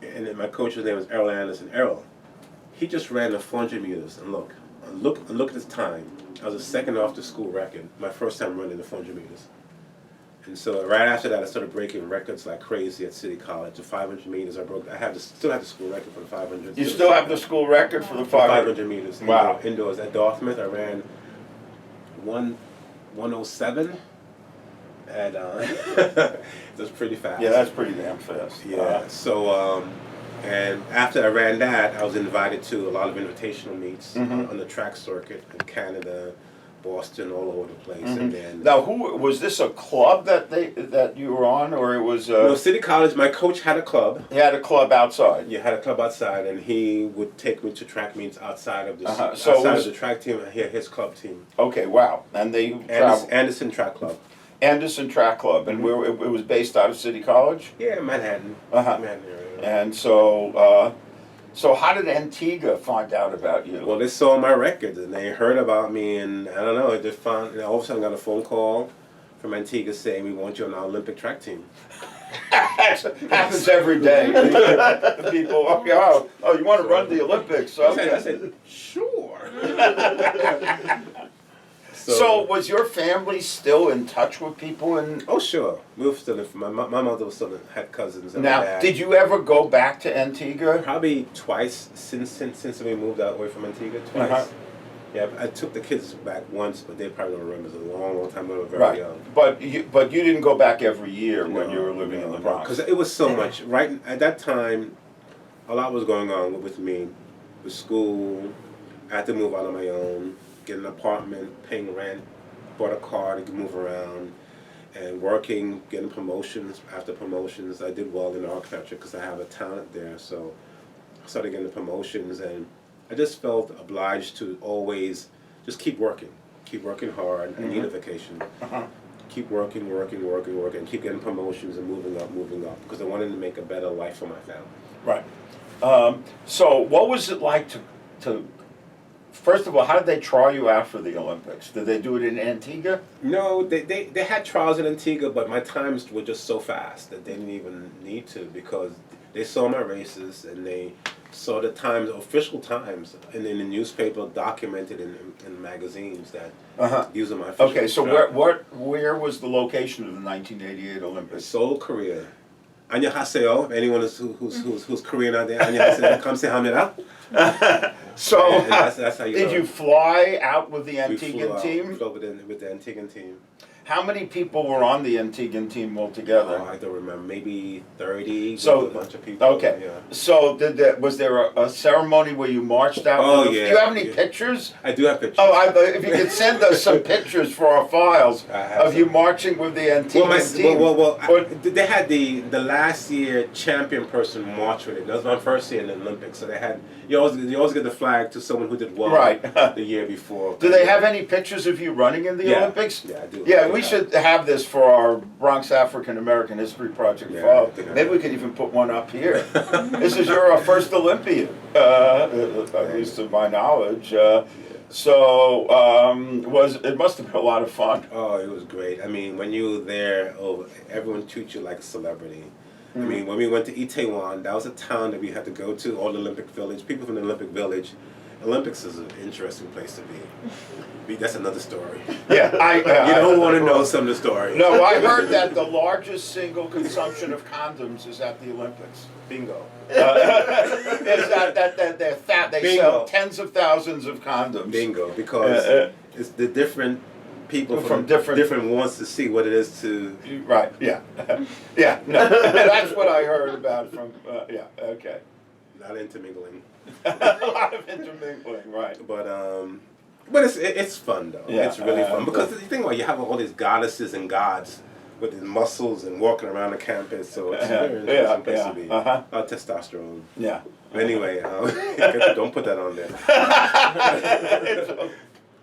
and then my coach's name was Errol Anderson. Errol, he just ran the 400 meters, and look at his time. I was a second off the school record, my first time running the 400 meters. And so right after that, I started breaking records like crazy at City College. The 500 meters, still have the school record for the 500. You still have the school record for the 500 meters. Wow. Indoors at Dartmouth, I ran 1:07. And it was pretty fast. Yeah, that's pretty damn fast. Yeah. So, and after I ran that, I was invited to a lot of invitational meets on the track circuit in Canada, Boston, all over the place. And then Now, was this a club that you were on, or it was? no, City College. My coach had a club. He had a club outside. Yeah, had a club outside, and he would take me to track meets outside of the So outside of the track team. And his club team. Okay, wow, and they traveled. Anderson Track Club. Anderson Track Club, and where it was based out of City College. Yeah, Manhattan. Manhattan area. And so, so how did Antigua find out about you? Well, they saw my record and they heard about me, and I don't know. I just found. And all of a sudden, I got a phone call from Antigua saying we want you on our Olympic track team. Happens every day. People, oh, you want to run the Olympics? Okay. I said, sure. So was your family still in touch with people? Oh, sure. We were still my mother was still had cousins. And Now, my dad. did you ever go back to Antigua? Probably twice since we moved out away from Antigua. Twice. Yeah, I took the kids back once, but they probably don't remember. It was a long time. They were very young. But you didn't go back every year when you were living in the Bronx. Because it was so much. Right at that time, a lot was going on with me, with school. I had to move out on my own. Get an apartment, paying rent, bought a car to move around, and working, getting promotions after promotions. I did well in architecture because I have a talent there, so I started getting promotions, and I just felt obliged to always just keep working hard. I need a vacation. Keep working, and keep getting promotions and moving up, because I wanted to make a better life for my family. Right. So what was it like to first of all, how did they try you out for the Olympics? Did they do it in Antigua? No, they had trials in Antigua, but my times were just so fast that they didn't even need to, because they saw my races and they saw the times, official times, and in the newspaper documented in magazines that these are my official Okay, so trials. where was the location of the 1988 Olympics? Seoul, Korea. Annyeonghaseyo. If anyone who's Korean out there, annyeonghaseyo. Come say hamnida. So, And that's how you did know. you fly out with the We flew Antiguan out, team? flew with the Antiguan team. How many people were on the Antiguan team altogether? Oh, I don't remember. Maybe 30. So, with a bunch of people. Okay, Yeah. so was there a ceremony where you marched out? Oh, with yeah, Do you have any yeah. pictures? I do have pictures. Oh, if you could send us some pictures for our files I have of you some. marching with the Antiguan team. They had the last year champion person march with it. That was my first year in the Olympics. So they had you always get the flag to someone who did well Right. the year before. Do they have any pictures of you running in the Yeah. Olympics? Yeah, I do. Yeah, we should have this for our Bronx African American History Project Yeah, file. I think I Maybe we have. could even put one up here. This is your first Olympian, at least to my knowledge. So it must have been a lot of fun. Oh, it was great. I mean, when you were there, everyone treats you like a celebrity. I mean, when we went to Itaewon, that was a town that we had to go to, all the Olympic Village, people from the Olympic Village. Olympics is an interesting place to be. That's another story. Yeah, You don't want to know some of the story. No, I heard that the largest single consumption of condoms is at the Olympics. Bingo. Is that they're fat. They Bingo. sell tens of thousands of condoms. Bingo, because it's the different people From from different- wants to see what it is to. Right. Yeah. Yeah. No, that's what I heard about from. Yeah. Okay. Not intermingling. A lot of intermingling. Right. But it's fun though. Yeah, It's really fun because you think about it, you have all these goddesses and gods with these muscles and walking around the campus, so it's a very interesting place to be. Testosterone. Yeah. But anyway, don't put that on there.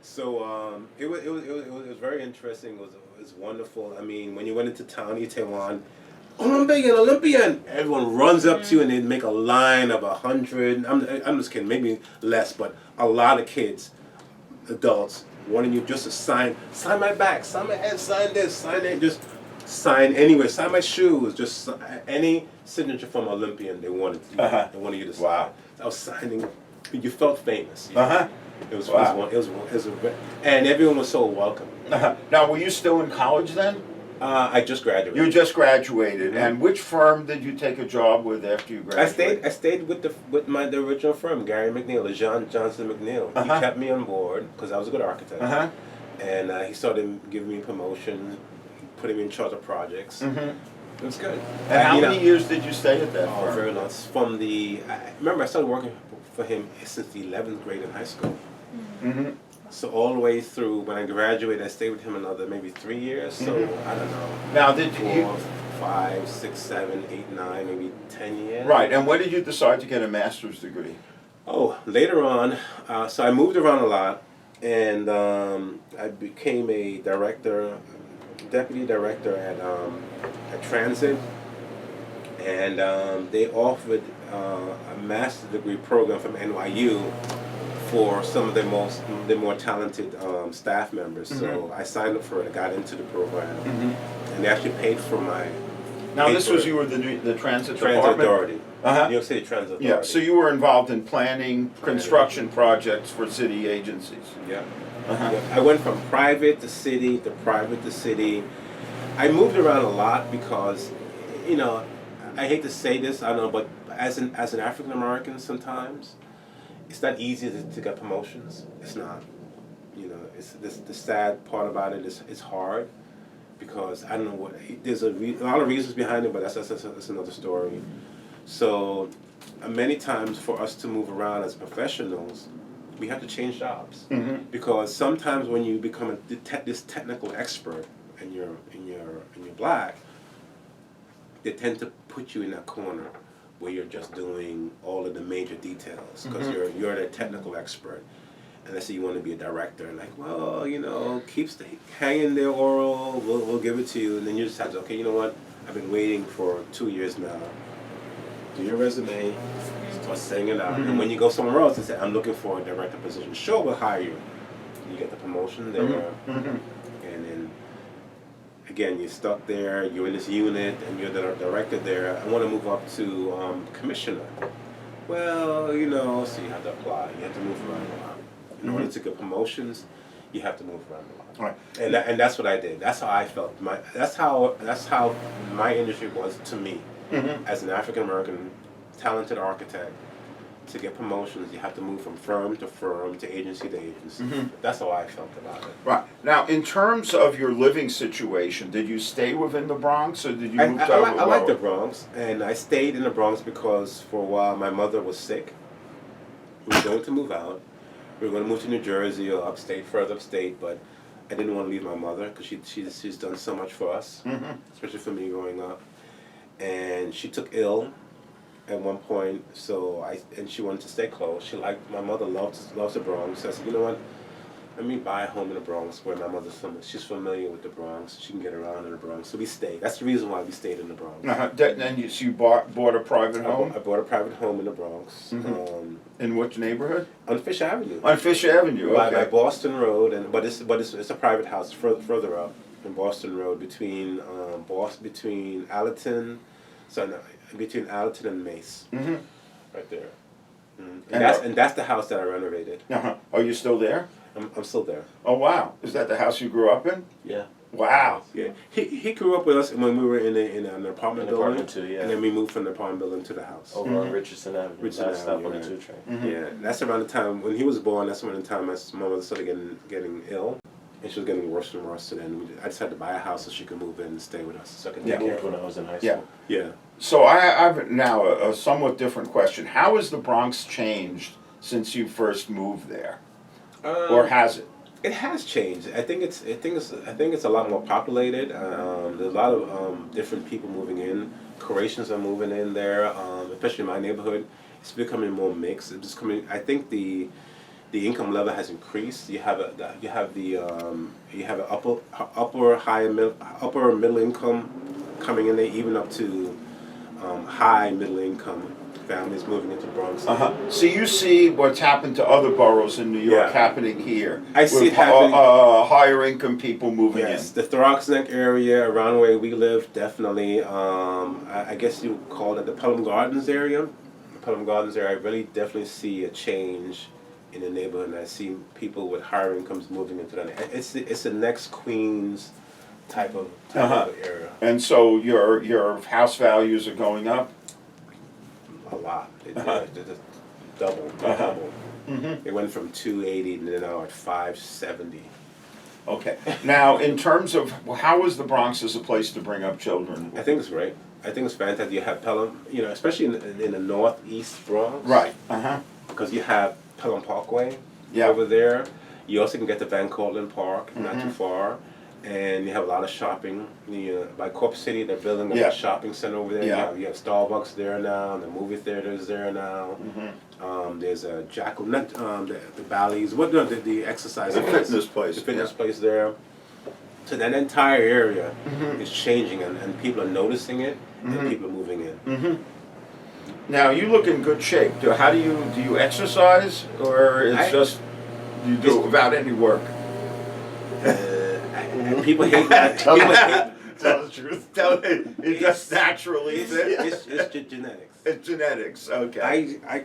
So it was very interesting. It was wonderful. I mean, when you went into town, Itaewon, Olympian! Everyone runs up to you and they make a line of 100. I'm just kidding, maybe less, but a lot of kids, adults, wanting you just to sign my back, sign my head, sign this, sign that, just sign anywhere, sign my shoes, just any signature from Olympian they wanted to, they wanted you to sign. Wow. I was signing. You felt famous. It was Wow. and everyone was so welcoming. Now, were you still in college then? I just graduated. You just graduated, Mhm. and which firm did you take a job with after you graduated? I stayed with the original firm, Gary McNeil, the Johnson McNeil. Uh-huh. He kept me on board because I was a good architect, Uh-huh. and he started giving me promotion, putting me in charge of projects. Mm-hmm. It was good. And how you many know, years did you stay at that Oh, firm? very long. From remember I started working for him since the 11th grade in high school. Mm-hmm. So all the way through when I graduated, I stayed with him another maybe 3 years. So Mhm. I don't know. Now, did you? 4, 5, 6, 7, 8, 9, maybe 10 years. Right, and when did you decide to get a master's degree? Oh, later on, so I moved around a lot, and I became a deputy director at Transit, and they offered a master's degree program from NYU for some of the more talented staff members. So I signed up for it. I got into the program, and they actually paid for my. Now, paid this for was it. you were the transit Transit department? Authority. Uh-huh. New York City Transit Authority. Yeah, so you were involved in planning construction projects for city agencies. Yeah. Uh-huh. Yeah. I went from private to city to private to city. I moved around a lot because, you know, I hate to say this, I don't know, but as an African American, sometimes it's not easy to get promotions. It's not. You know, it's the sad part about it is it's hard because I don't know what. There's a lot of reasons behind it, but that's another story. So many times for us to move around as professionals, we have to change jobs because sometimes when you become this technical expert and you're black, they tend to put you in that corner where you're just doing all of the major details because you're the technical expert. And let's say you want to be a director, and like, well, you know, hanging there, Oral, we'll give it to you, and then you just have to, okay, you know what? I've been waiting for 2 years now. Do your resume, start saying it out, and when you go somewhere else and say, I'm looking for a director position, sure, we'll hire you. You get the promotion there, and then again, you're stuck there. You're in this unit, and you're the director there. I want to move up to commissioner. Well, you know, so you have to apply. You have to move around a lot. In order to get promotions, you have to move around a lot. Right. And that's what I did. That's how I felt. That's how my industry was to me. As an African American, talented architect, to get promotions, you have to move from firm to agency to agency. That's how I felt about it. Right. Now, in terms of your living situation, did you stay within the Bronx or did you move to other I like the Bronx, and I stayed in the Bronx because for a while my mother was sick. We were going to move out. We were going to move to New Jersey or further upstate, but I didn't want to leave my mother because she's done so much for us, especially for me growing up. And she took ill at one point, and she wanted to stay close. My mother loves the Bronx. So I said, you know what? Let me buy a home in the Bronx where my mother's from. She's familiar with the Bronx. She can get around in the Bronx. So we stayed. That's the reason why we stayed in the Bronx. And so you bought a private home? I bought a private home in the Bronx. In which neighborhood? On Fish Avenue. On Fish Avenue, okay. By Boston Road, but it's a private house further up in Boston Road between Allerton, between Allerton and Mace, right there. And that's the house that I renovated. Are you still there? I'm still there. Oh wow! Is that the house you grew up in? Yeah. Wow. Yeah. He grew up with us when we were in an apartment building. Apartment too, yeah. And then we moved from the apartment building to the house. Over on Richardson Avenue. Richardson Last stop Avenue, on the yeah. 2 train. Yeah. That's around the time when he was born. That's around the time my mother started getting ill, and she was getting worse and worse. So then I decided to buy a house so she could move in and stay with us. So I could take care Moved of when I was in high Yeah. school. Yeah. So I've now a somewhat different question. How has the Bronx changed since you first moved there, or has it? It has changed. I think it's a lot more populated. There's a lot of different people moving in. Croatians are moving in there, especially in my neighborhood. It's becoming more mixed. I think the income level has increased. You have an upper middle income coming in there, even up to high middle income families moving into the Bronx. So you see what's happened to other boroughs in New York happening here. I see with it happening. Higher income people moving Yes, in. the Bronx Neck area around where we live, definitely. I guess you would call it the Pelham Gardens area. The Pelham Gardens area, I really definitely see a change in the neighborhood, and I see people with higher incomes moving into that. It's the next Queens, type of area. And so your house values are going up? A lot. They just double. It went from 280 and then now at 570. Okay. Now, in terms of how is the Bronx as a place to bring up children? I think it's great. I think it's fantastic. You have Pelham, especially in the northeast Bronx. Right. Because you have Pelham Parkway Yeah. over there. You also can get to Van Cortlandt Park, not too far. And you have a lot of shopping. By Corp City, they're building a shopping center over there. Yeah. You have Starbucks there now. The movie theater is there now. There's a the Bally's. The exercise place. Fitness place. The fitness place there. So that entire area is changing, and people are noticing it, and people are moving in. Now, you look in good shape. Do you exercise, or it's just you do it without any work? People hate that. Tell the truth. It just naturally fit. It's genetics. It's genetics. Okay. I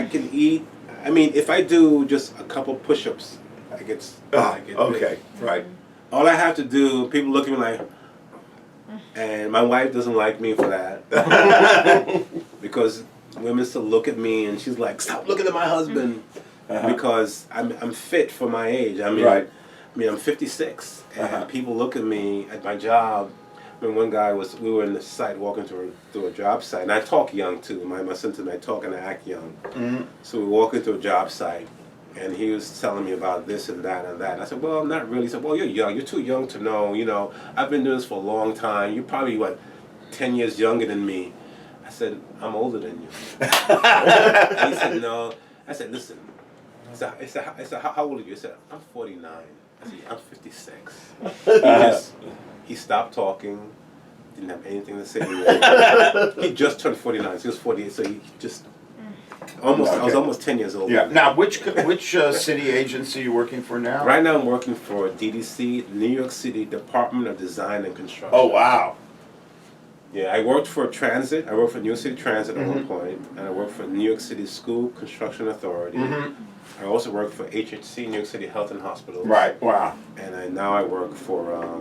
can eat. I mean, if I do just a couple push-ups, I get okay. big. Right. All I have to do, people look at me like, and my wife doesn't like me for that because women still look at me and she's like, "Stop looking at my husband," because I'm fit for my age. I mean, I'm 56, and people look at me at my job. I mean, one guy we were in the site walking through a job site, and I talk young too. My son told me I talk and I act young. So we walk into a job site, and he was telling me about this and that and that. And I said, well, not really. He said, well, you're young. You're too young to know. I've been doing this for a long time. You're probably, 10 years younger than me. I said, I'm older than you. And he said, no. I said, listen. I said, how old are you? He said, I'm 49. I said, I'm 56. He stopped talking, didn't have anything to say anymore. He just turned 49, so he was 48, so he just I was almost 10 years old. Yeah. Now, which city agency are you working for now? Right now I'm working for DDC, New York City Department of Design and Construction. Oh, wow. Yeah, I worked for Transit. I worked for New York City Transit at one point, and I worked for New York City School Construction Authority. I also worked for HHC, New York City Health and Hospitals. Right, wow. And now I work for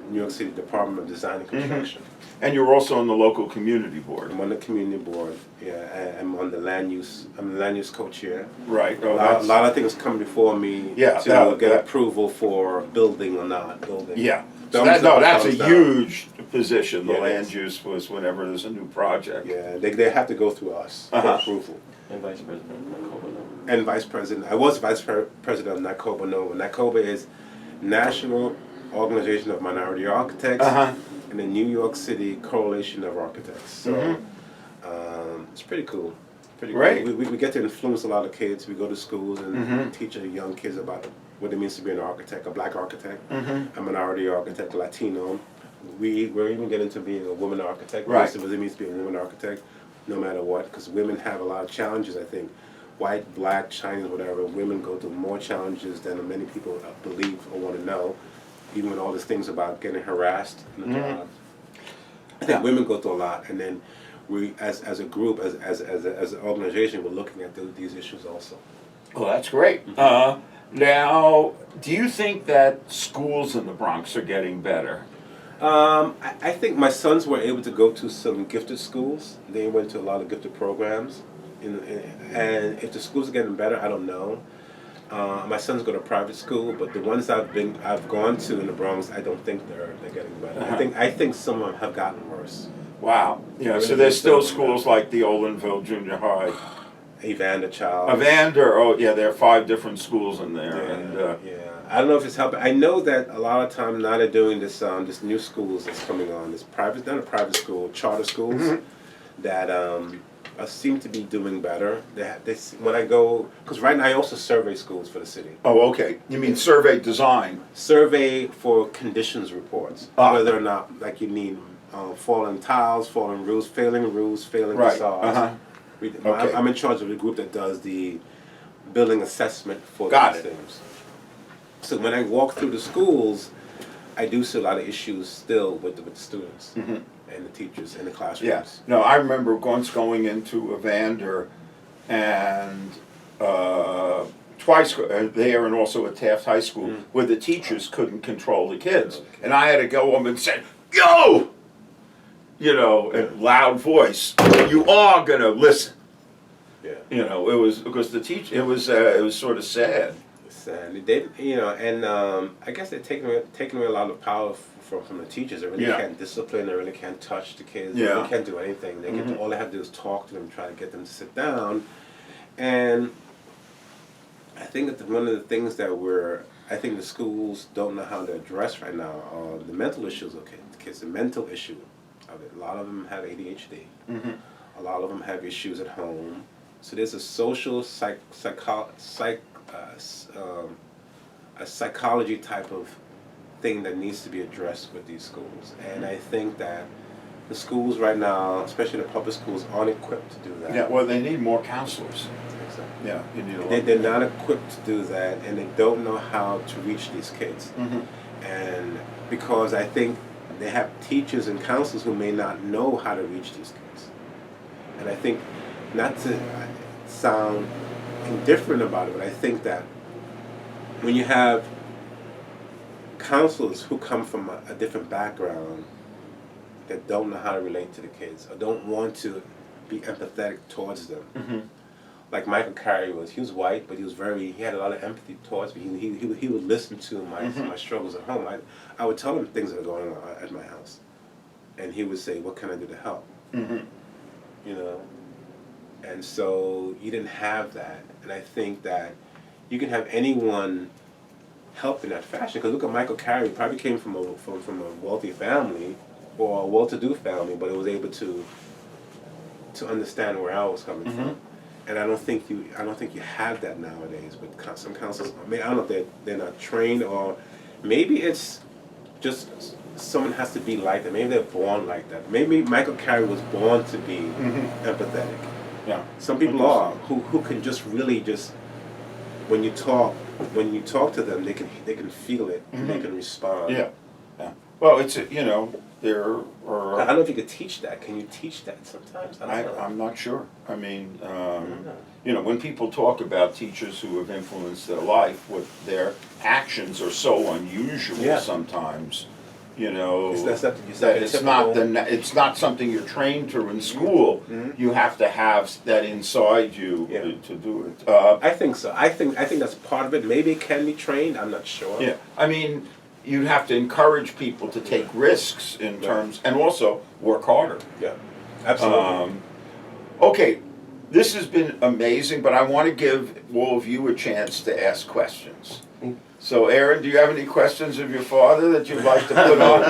New York City Department of Design and Construction. And you're also on the local community board. I'm on the community board. Yeah, I'm on the land use. I'm the land use co-chair. Right. A lot of things come before me to get approval for building or not building. Yeah. So that's a huge position. The land use was whenever there's a new project. Yeah, they have to go through us for approval. And Vice President NYCOBA. And Vice President. I was Vice President of NYCOBA. NYCOBA is National Organization of Minority Architects and the New York City Coalition of Architects. So it's pretty cool. Pretty great. Cool. We get to influence a lot of kids. We go to schools and teach young kids about what it means to be an architect, a black architect, a minority architect, a Latino. We're even getting to being a woman architect. Right. What it means to be a woman architect, no matter what, because women have a lot of challenges, I think. White, black, Chinese, whatever, women go through more challenges than many people believe or want to know, even with all these things about getting harassed in the job. I think women go through a lot, and then we, as a group, as an organization, we're looking at these issues also. Oh, that's great. Now, do you think that schools in the Bronx are getting better? I think my sons were able to go to some gifted schools. They went to a lot of gifted programs. And if the schools are getting better, I don't know. My sons go to private school, but the ones I've gone to in the Bronx, I don't think they're getting better. I think some of them have gotten worse. Wow. Yeah. So there's still schools like the Olinville Junior High. Evander Child. Evander. Oh, yeah. There are 5 different schools in there. Yeah. I don't know if it's helping. I know that a lot of time now they're doing this new schools that's coming on. This private, not a private school, charter schools that seem to be doing better. When I go, because right now I also survey schools for the city. Oh, okay. You mean survey design? Survey for conditions reports, whether or not like you need falling tiles, falling roofs, failing facades. I'm in charge of the group that does the building assessment for these things. So when I walk through the schools, I do see a lot of issues still with the students and the teachers in the classrooms. Yes. No, I remember once going into Evander and 12 twice there and also at Taft High School, where the teachers couldn't control the kids. And I had to go home and say, yo! You know, in loud voice, you are gonna listen. Yeah. You know, it was because the teacher. It was sort of sad. And they, you know, and I guess they're taking away a lot of power from the teachers. They really can't discipline. They really can't touch the kids. They really can't do anything. They get all they have to do is talk to them, try to get them to sit down. And I think that one of the things that I think the schools don't know how to address right now are the mental issues of kids. The mental issue of it. A lot of them have ADHD. A lot of them have issues at home. So there's a social a psychology type of thing that needs to be addressed with these schools. And I think that the schools right now, especially the public schools, aren't equipped to do that. Yeah, well, they need more counselors. Exactly. Yeah, you need a lot. They're not equipped to do that, and they don't know how to reach these kids. And because I think they have teachers and counselors who may not know how to reach these kids. And I think, not to sound indifferent about it, but I think that when you have counselors who come from a different background that don't know how to relate to the kids or don't want to be empathetic towards them, like Michael Carey he was white, but he had a lot of empathy towards me. He would listen to my struggles at home. I would tell him things that are going on at my house, and he would say, "What can I do to help?" You know. And so you didn't have that, and I think that you can have anyone help in that fashion. Because look at Michael Carey, he probably came from a wealthy family or a well-to-do family, but it was able to understand where I was coming from. And I don't think you have that nowadays with some counselors. I mean, I don't know if they're not trained, or maybe it's just someone has to be like that. Maybe they're born like that. Maybe Michael Carey was born to be empathetic. Yeah. Some people are who can just really just when you talk to them, they can feel it and they can respond. Yeah. Yeah. Well, it's you know, there are. I don't know if you could teach that. Can you teach that sometimes? I'm not sure. I mean, you know, when people talk about teachers who have influenced their life, their actions are so unusual sometimes. You know, it's not something you're trained to in school. You have to have that inside you to do it. I think so. I think that's part of it. Maybe it can be trained. I'm not sure. Yeah, I mean, you'd have to encourage people to take risks in terms, and also work harder. Yeah, absolutely. Okay, this has been amazing, but I want to give all of you a chance to ask questions. So, Aaron, do you have any questions of your father that you'd like to put on?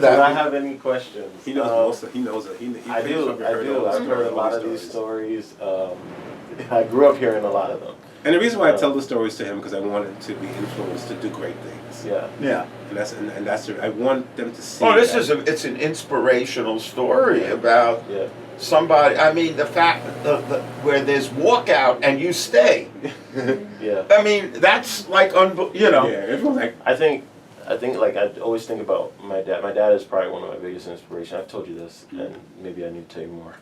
Do I have any questions? He knows He knows it. I do. I've heard a lot of these stories. I grew up hearing a lot of them. And the reason why I tell the stories to him because I want him to be influenced to do great things. Yeah. Yeah. And that's I want them to see. Oh, it's an inspirational story about somebody. I mean, the fact that where there's walkout and you stay. Yeah. I mean, that's like you know. Yeah. Everyone's like. I think like I always think about my dad. My dad is probably one of my biggest inspirations. I've told you this, and maybe I need to tell you more.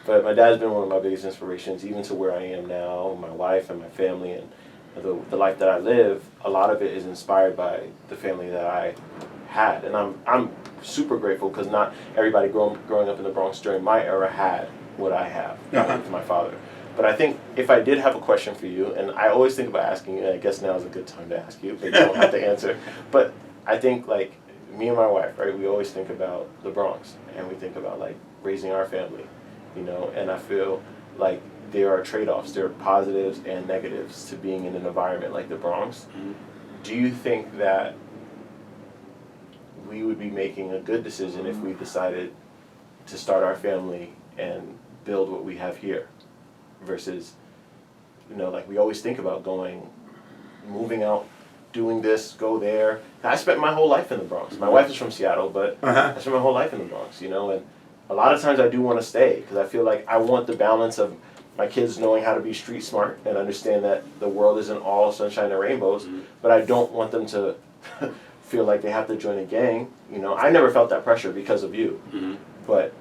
But my dad's been one of my biggest inspirations, even to where I am now, my wife and my family, and the life that I live. A lot of it is inspired by the family that I had, and I'm super grateful because not everybody growing up in the Bronx during my era had what I have with my father. But I think if I did have a question for you, and I always think about asking you, and I guess now is a good time to ask you, but you don't have to answer. But I think, like, me and my wife, right, we always think about the Bronx, and we think about, like, raising our family, you know, and I feel like there are trade-offs. There are positives and negatives to being in an environment like the Bronx. Do you think that we would be making a good decision if we decided to start our family and build what we have here? Versus, you know, like we always think about moving out, doing this, go there. I spent my whole life in the Bronx. My wife is from Seattle, but I spent my whole life in the Bronx, you know, and a lot of times I do want to stay because I feel like I want the balance of my kids knowing how to be street smart and understand that the world isn't all sunshine and rainbows, but I don't want them to feel like they have to join a gang. You know, I never felt that pressure because of you, but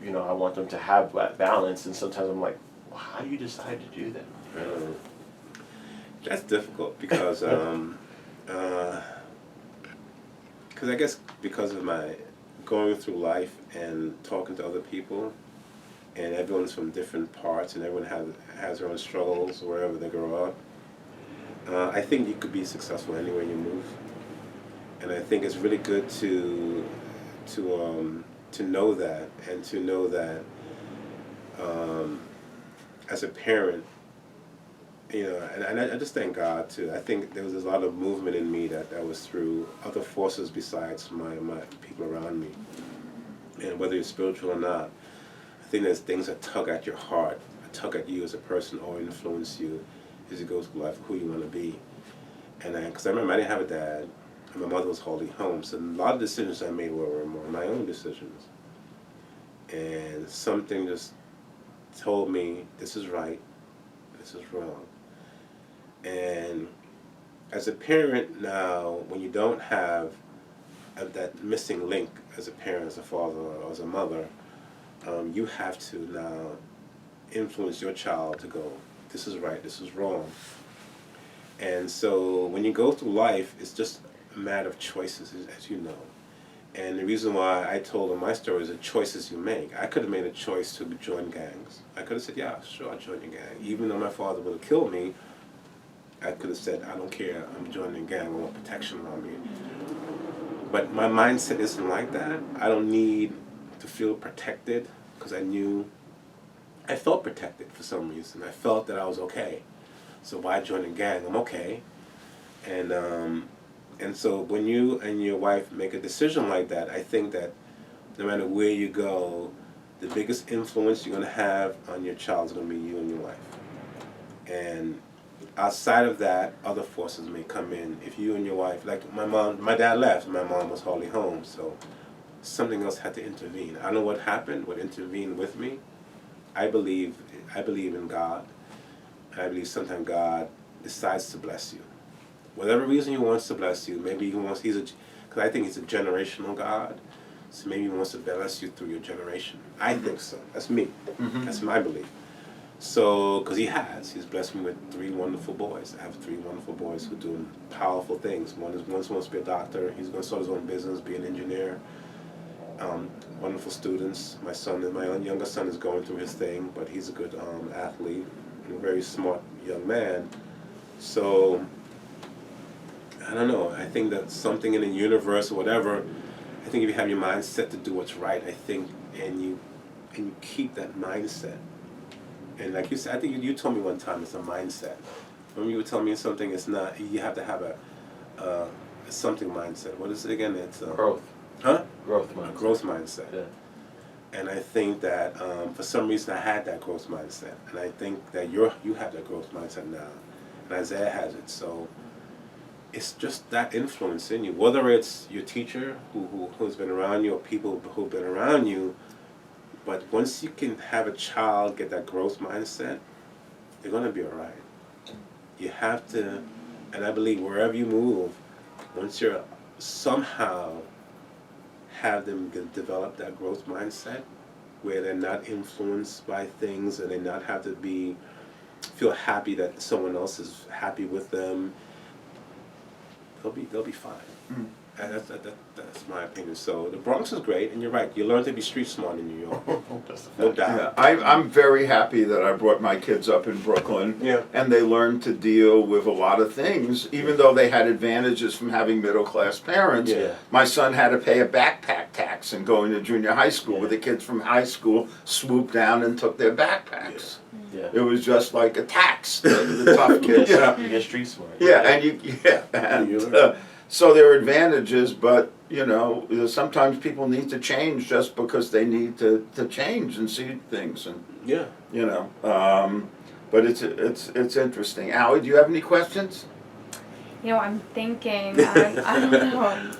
you know, I want them to have that balance, and sometimes I'm like, Well, how do you decide to do that? That's difficult because I guess because of my going through life and talking to other people, and everyone's from different parts, and everyone has their own struggles wherever they grow up. I think you could be successful anywhere you move, and I think it's really good to know that, and to know that as a parent, you know, and I just thank God too. I think there was a lot of movement in me that was through other forces besides my people around me, and whether you're spiritual or not. I think there's things that tug at your heart, tug at you as a person, or influence you as you go through life, who you want to be. And because I remember I didn't have a dad, and my mother was hardly home, so a lot of decisions I made were more my own decisions. And something just told me, this is right, this is wrong. And as a parent now, when you don't have that missing link as a parent, as a father, or as a mother, you have to now influence your child to go, this is right, this is wrong. And so when you go through life, it's just a matter of choices, as you know. And the reason why I told them my story is the choices you make. I could have made a choice to join gangs. I could have said, yeah, sure, I'll join a gang. Even though my father would have killed me, I could have said, I don't care, I'm joining a gang, I want protection around me. But my mindset isn't like that. I don't need to feel protected, because I felt protected for some reason. I felt that I was okay. So why join a gang? I'm okay. And so when you and your wife make a decision like that, I think that no matter where you go, the biggest influence you're going to have on your child is going to be you and your wife. And outside of that, other forces may come in. If you and your wife, like my dad left, my mom was hardly home, so something else had to intervene. I don't know what happened, what intervened with me. I believe in God. I believe sometimes God decides to bless you. Whatever reason He wants to bless you, maybe because I think He's a generational God, so maybe He wants to bless you through your generation. I think so. That's me. Mm-hmm. That's my belief. So, because He's blessed me with 3 wonderful boys. I have 3 wonderful boys who are doing powerful things. One wants to be a doctor. He's going to start his own business, be an engineer. Wonderful students. My younger son is going through his thing, but he's a good athlete and a very smart young man. So, I don't know. I think that something in the universe or whatever, I think if you have your mind set to do what's right, I think, and you keep that mindset. And like you said, I think you told me one time it's a mindset. When you were telling me something, it's not, you have to have a something mindset. What is it again? It's growth. Huh? Growth mindset. A growth mindset. Yeah. And I think that for some reason I had that growth mindset. And I think that you have that growth mindset now. And Isaiah has it. So it's just that influence in you. Whether it's your teacher who's been around you or people who've been around you, but once you can have a child get that growth mindset, they're going to be all right. You have to, and I believe wherever you move, once you're somehow have them develop that growth mindset, where they're not influenced by things and they not have to feel happy that someone else is happy with them, they'll be fine. Mm. And that's my opinion. So the Bronx is great, and you're right. You learn to be street smart in New York. No doubt. Yeah, I'm very happy that I brought my kids up in Brooklyn, yeah, and they learned to deal with a lot of things, even though they had advantages from having middle-class parents. Yeah. My son had to pay a backpack tax in going to junior high school, where the kids from high school swooped down and took their backpacks. Yeah. It was just like a tax, the tough kids. You know? You get street smart. So there are advantages, but sometimes people need to change just because they need to change and see things, and but it's interesting. Allie, do you have any questions? I'm thinking. I don't know.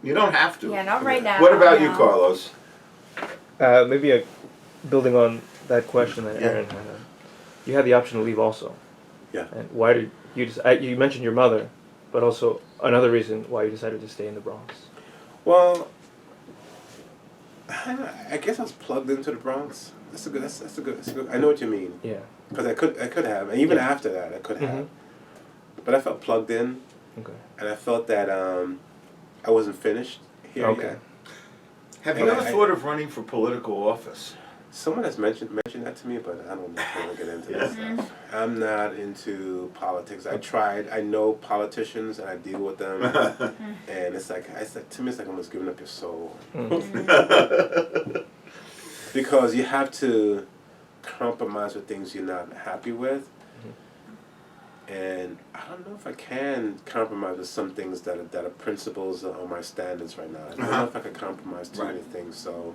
You don't have to. Yeah, not right now. What about you, No. Carlos? Maybe building on that question that Aaron had. You had the option to leave also. Yeah. And why did you mentioned your mother, but also another reason why you decided to stay in the Bronx? Well, I guess I was plugged into the Bronx. That's a good. I know what you mean. Yeah. Because I could have, and even Yeah. after that, I could have. Mhm. But I felt plugged in, Okay. and I felt that I wasn't finished here Okay. yet. Have you ever thought of running for political office? Someone has mentioned that to me, but I don't know if I want to get into that stuff. I'm not into politics. I tried. I know politicians, and I deal with them, and it's like to me, it's like almost giving up your soul. Because you have to compromise with things you're not happy with. And I don't know if I can compromise with some things that are principles on my standards right now. I don't know if I can compromise too many things. So,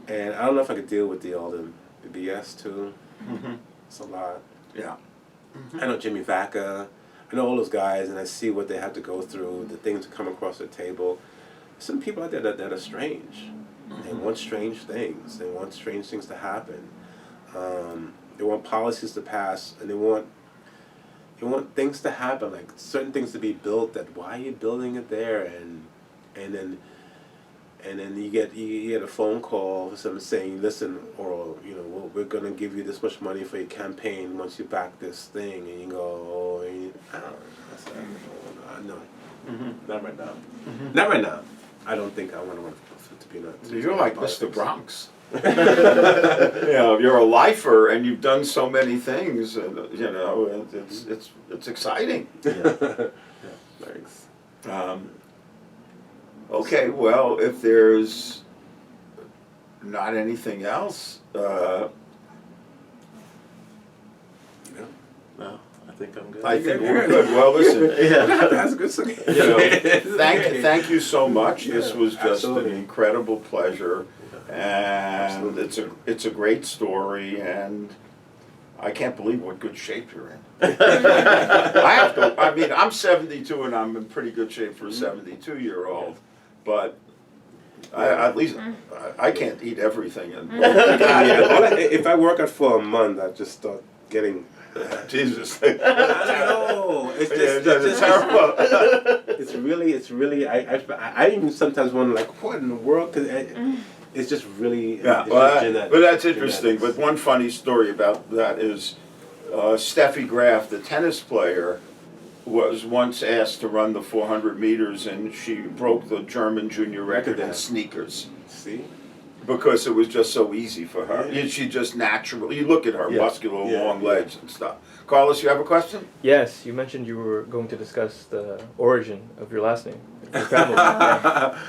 and I don't know if I could deal with the BS too. It's a lot. Yeah. I know Jimmy Vaca. I know all those guys, and I see what they have to go through, the things that come across the table. Some people out there that are strange. They want strange things. They want strange things to happen. They want policies to pass, and they want things to happen, like certain things to be built. That why are you building it there? And then you get a phone call from someone saying, "Listen, Oral, we're gonna give you this much money for your campaign once you back this thing." And you go, I don't know. No, not right now. Not right now. I don't think I want to run to be not. So you're like Mr. Bronx. You're a lifer, and you've done so many things. And, it's exciting. Thanks. Okay, well, if there's not anything else, No, I think I'm good. I think we're good. Well, listen, That's a good. thank you so much. This was just absolutely. an incredible pleasure, and Absolutely. it's a great story, and I can't believe what good shape you're in. I mean, I'm 72 and I'm in pretty good shape for a 72-year-old, but at least I can't eat everything. If I work out for a month, I just start getting. Jesus. I know. It's just it's terrible. It's really. I even sometimes wonder, like, what in the world? Cause it's just really. Yeah, it's well, just genetics. but that's interesting. Genetics. But one funny story about that is Steffi Graf, the tennis player, was once asked to run the 400 meters, and she broke the German junior record in sneakers. See? Because it was just so easy for her. Yeah. She just naturally, you look at her muscular long Yeah. legs and stuff. Carlos, you have a question? Yes, you mentioned you were going to discuss the origin of your last name, your family. Yeah.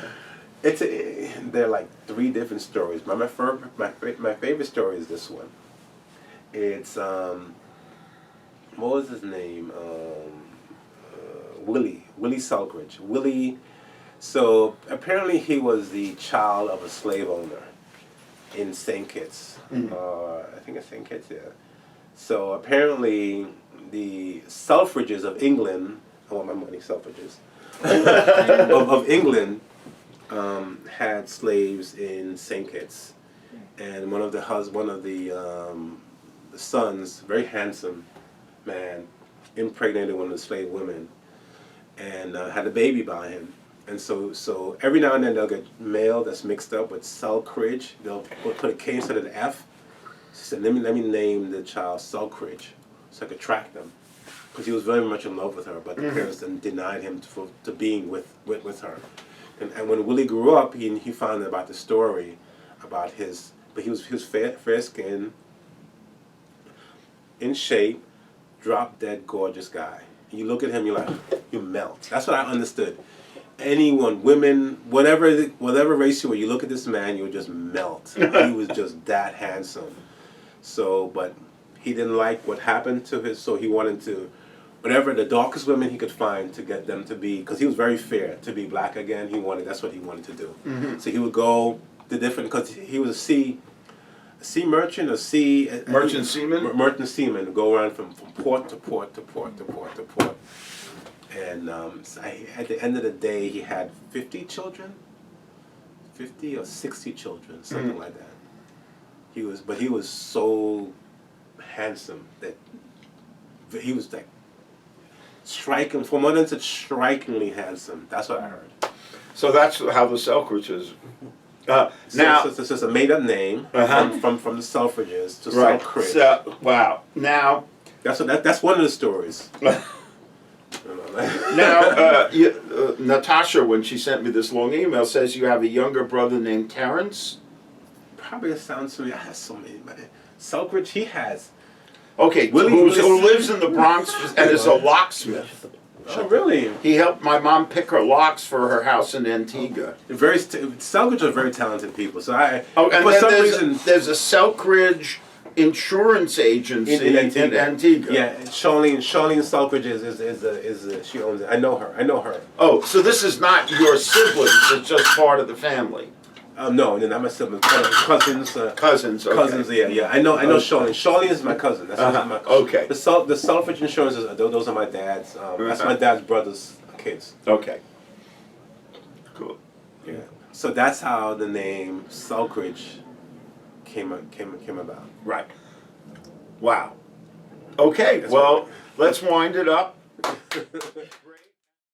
They're like three different stories. My favorite story is this one. It's what was his name? Willie Selkridge. Willie. So apparently he was the child of a slave owner in St. Kitts. I think it's St. Kitts, yeah. So apparently the Selfridges of England, I want my money, Selfridges, of England had slaves in St. Kitts. And one of the sons, very handsome man, impregnated one of the slave women and had a baby by him. And so every now and then they'll get mail that's mixed up with Selkridge. They'll put a K instead of the F. She said, let me name the child Selkridge so I could track them. Because he was very much in love with her, but the parents then denied him to being with her. And when Willie grew up, he found out about the story about but he was fair skinned, in shape, drop dead gorgeous guy. You look at him, you're like, you melt. That's what I understood. Anyone, women, whatever race you were, you look at this man, you would just melt. He was just that handsome. So, but he didn't like what happened to so he wanted to, whatever the darkest women he could find to get them to be, because he was very fair, to be black again. That's what he wanted to do. So he would go to different, because he was a sea merchant, Merchant seaman? Merchant seaman, go around from port to port to port to port to port. And at the end of the day, he had 50 children, 50 or 60 children, something like that. He was so handsome that he was like striking. From one end, said strikingly handsome. That's what I heard. So that's how the Selkridges Now, so it's a made up name from the Selkridges to right. Selkridge. So, wow. Now, That's one of the stories. now, Natasha, when she sent me this long email, says you have a younger brother named Terrence. Probably it sounds to me. I have so many. Selkridge, he has. Okay, who lives in the Bronx and is a locksmith. Oh, really? He helped my mom pick her locks for her house in Antigua. Selkridge are very talented people. So And for then some there's reason, a Selkridge insurance agency in Antigua. Yeah, Charlene Selkridge she owns it. I know her. Oh, so this is not your siblings, it's just part of the family. No, not my siblings. Cousins. Cousins, okay. Cousins, yeah. I know Charlene. Charlene is my cousin. That's my cousin. Okay. The Selkridge insurances, those are my dad's. That's my dad's brother's kids. Okay. Cool. Yeah. So that's how the name Selkridge came about. Right. Wow. Okay, well, let's wind it up.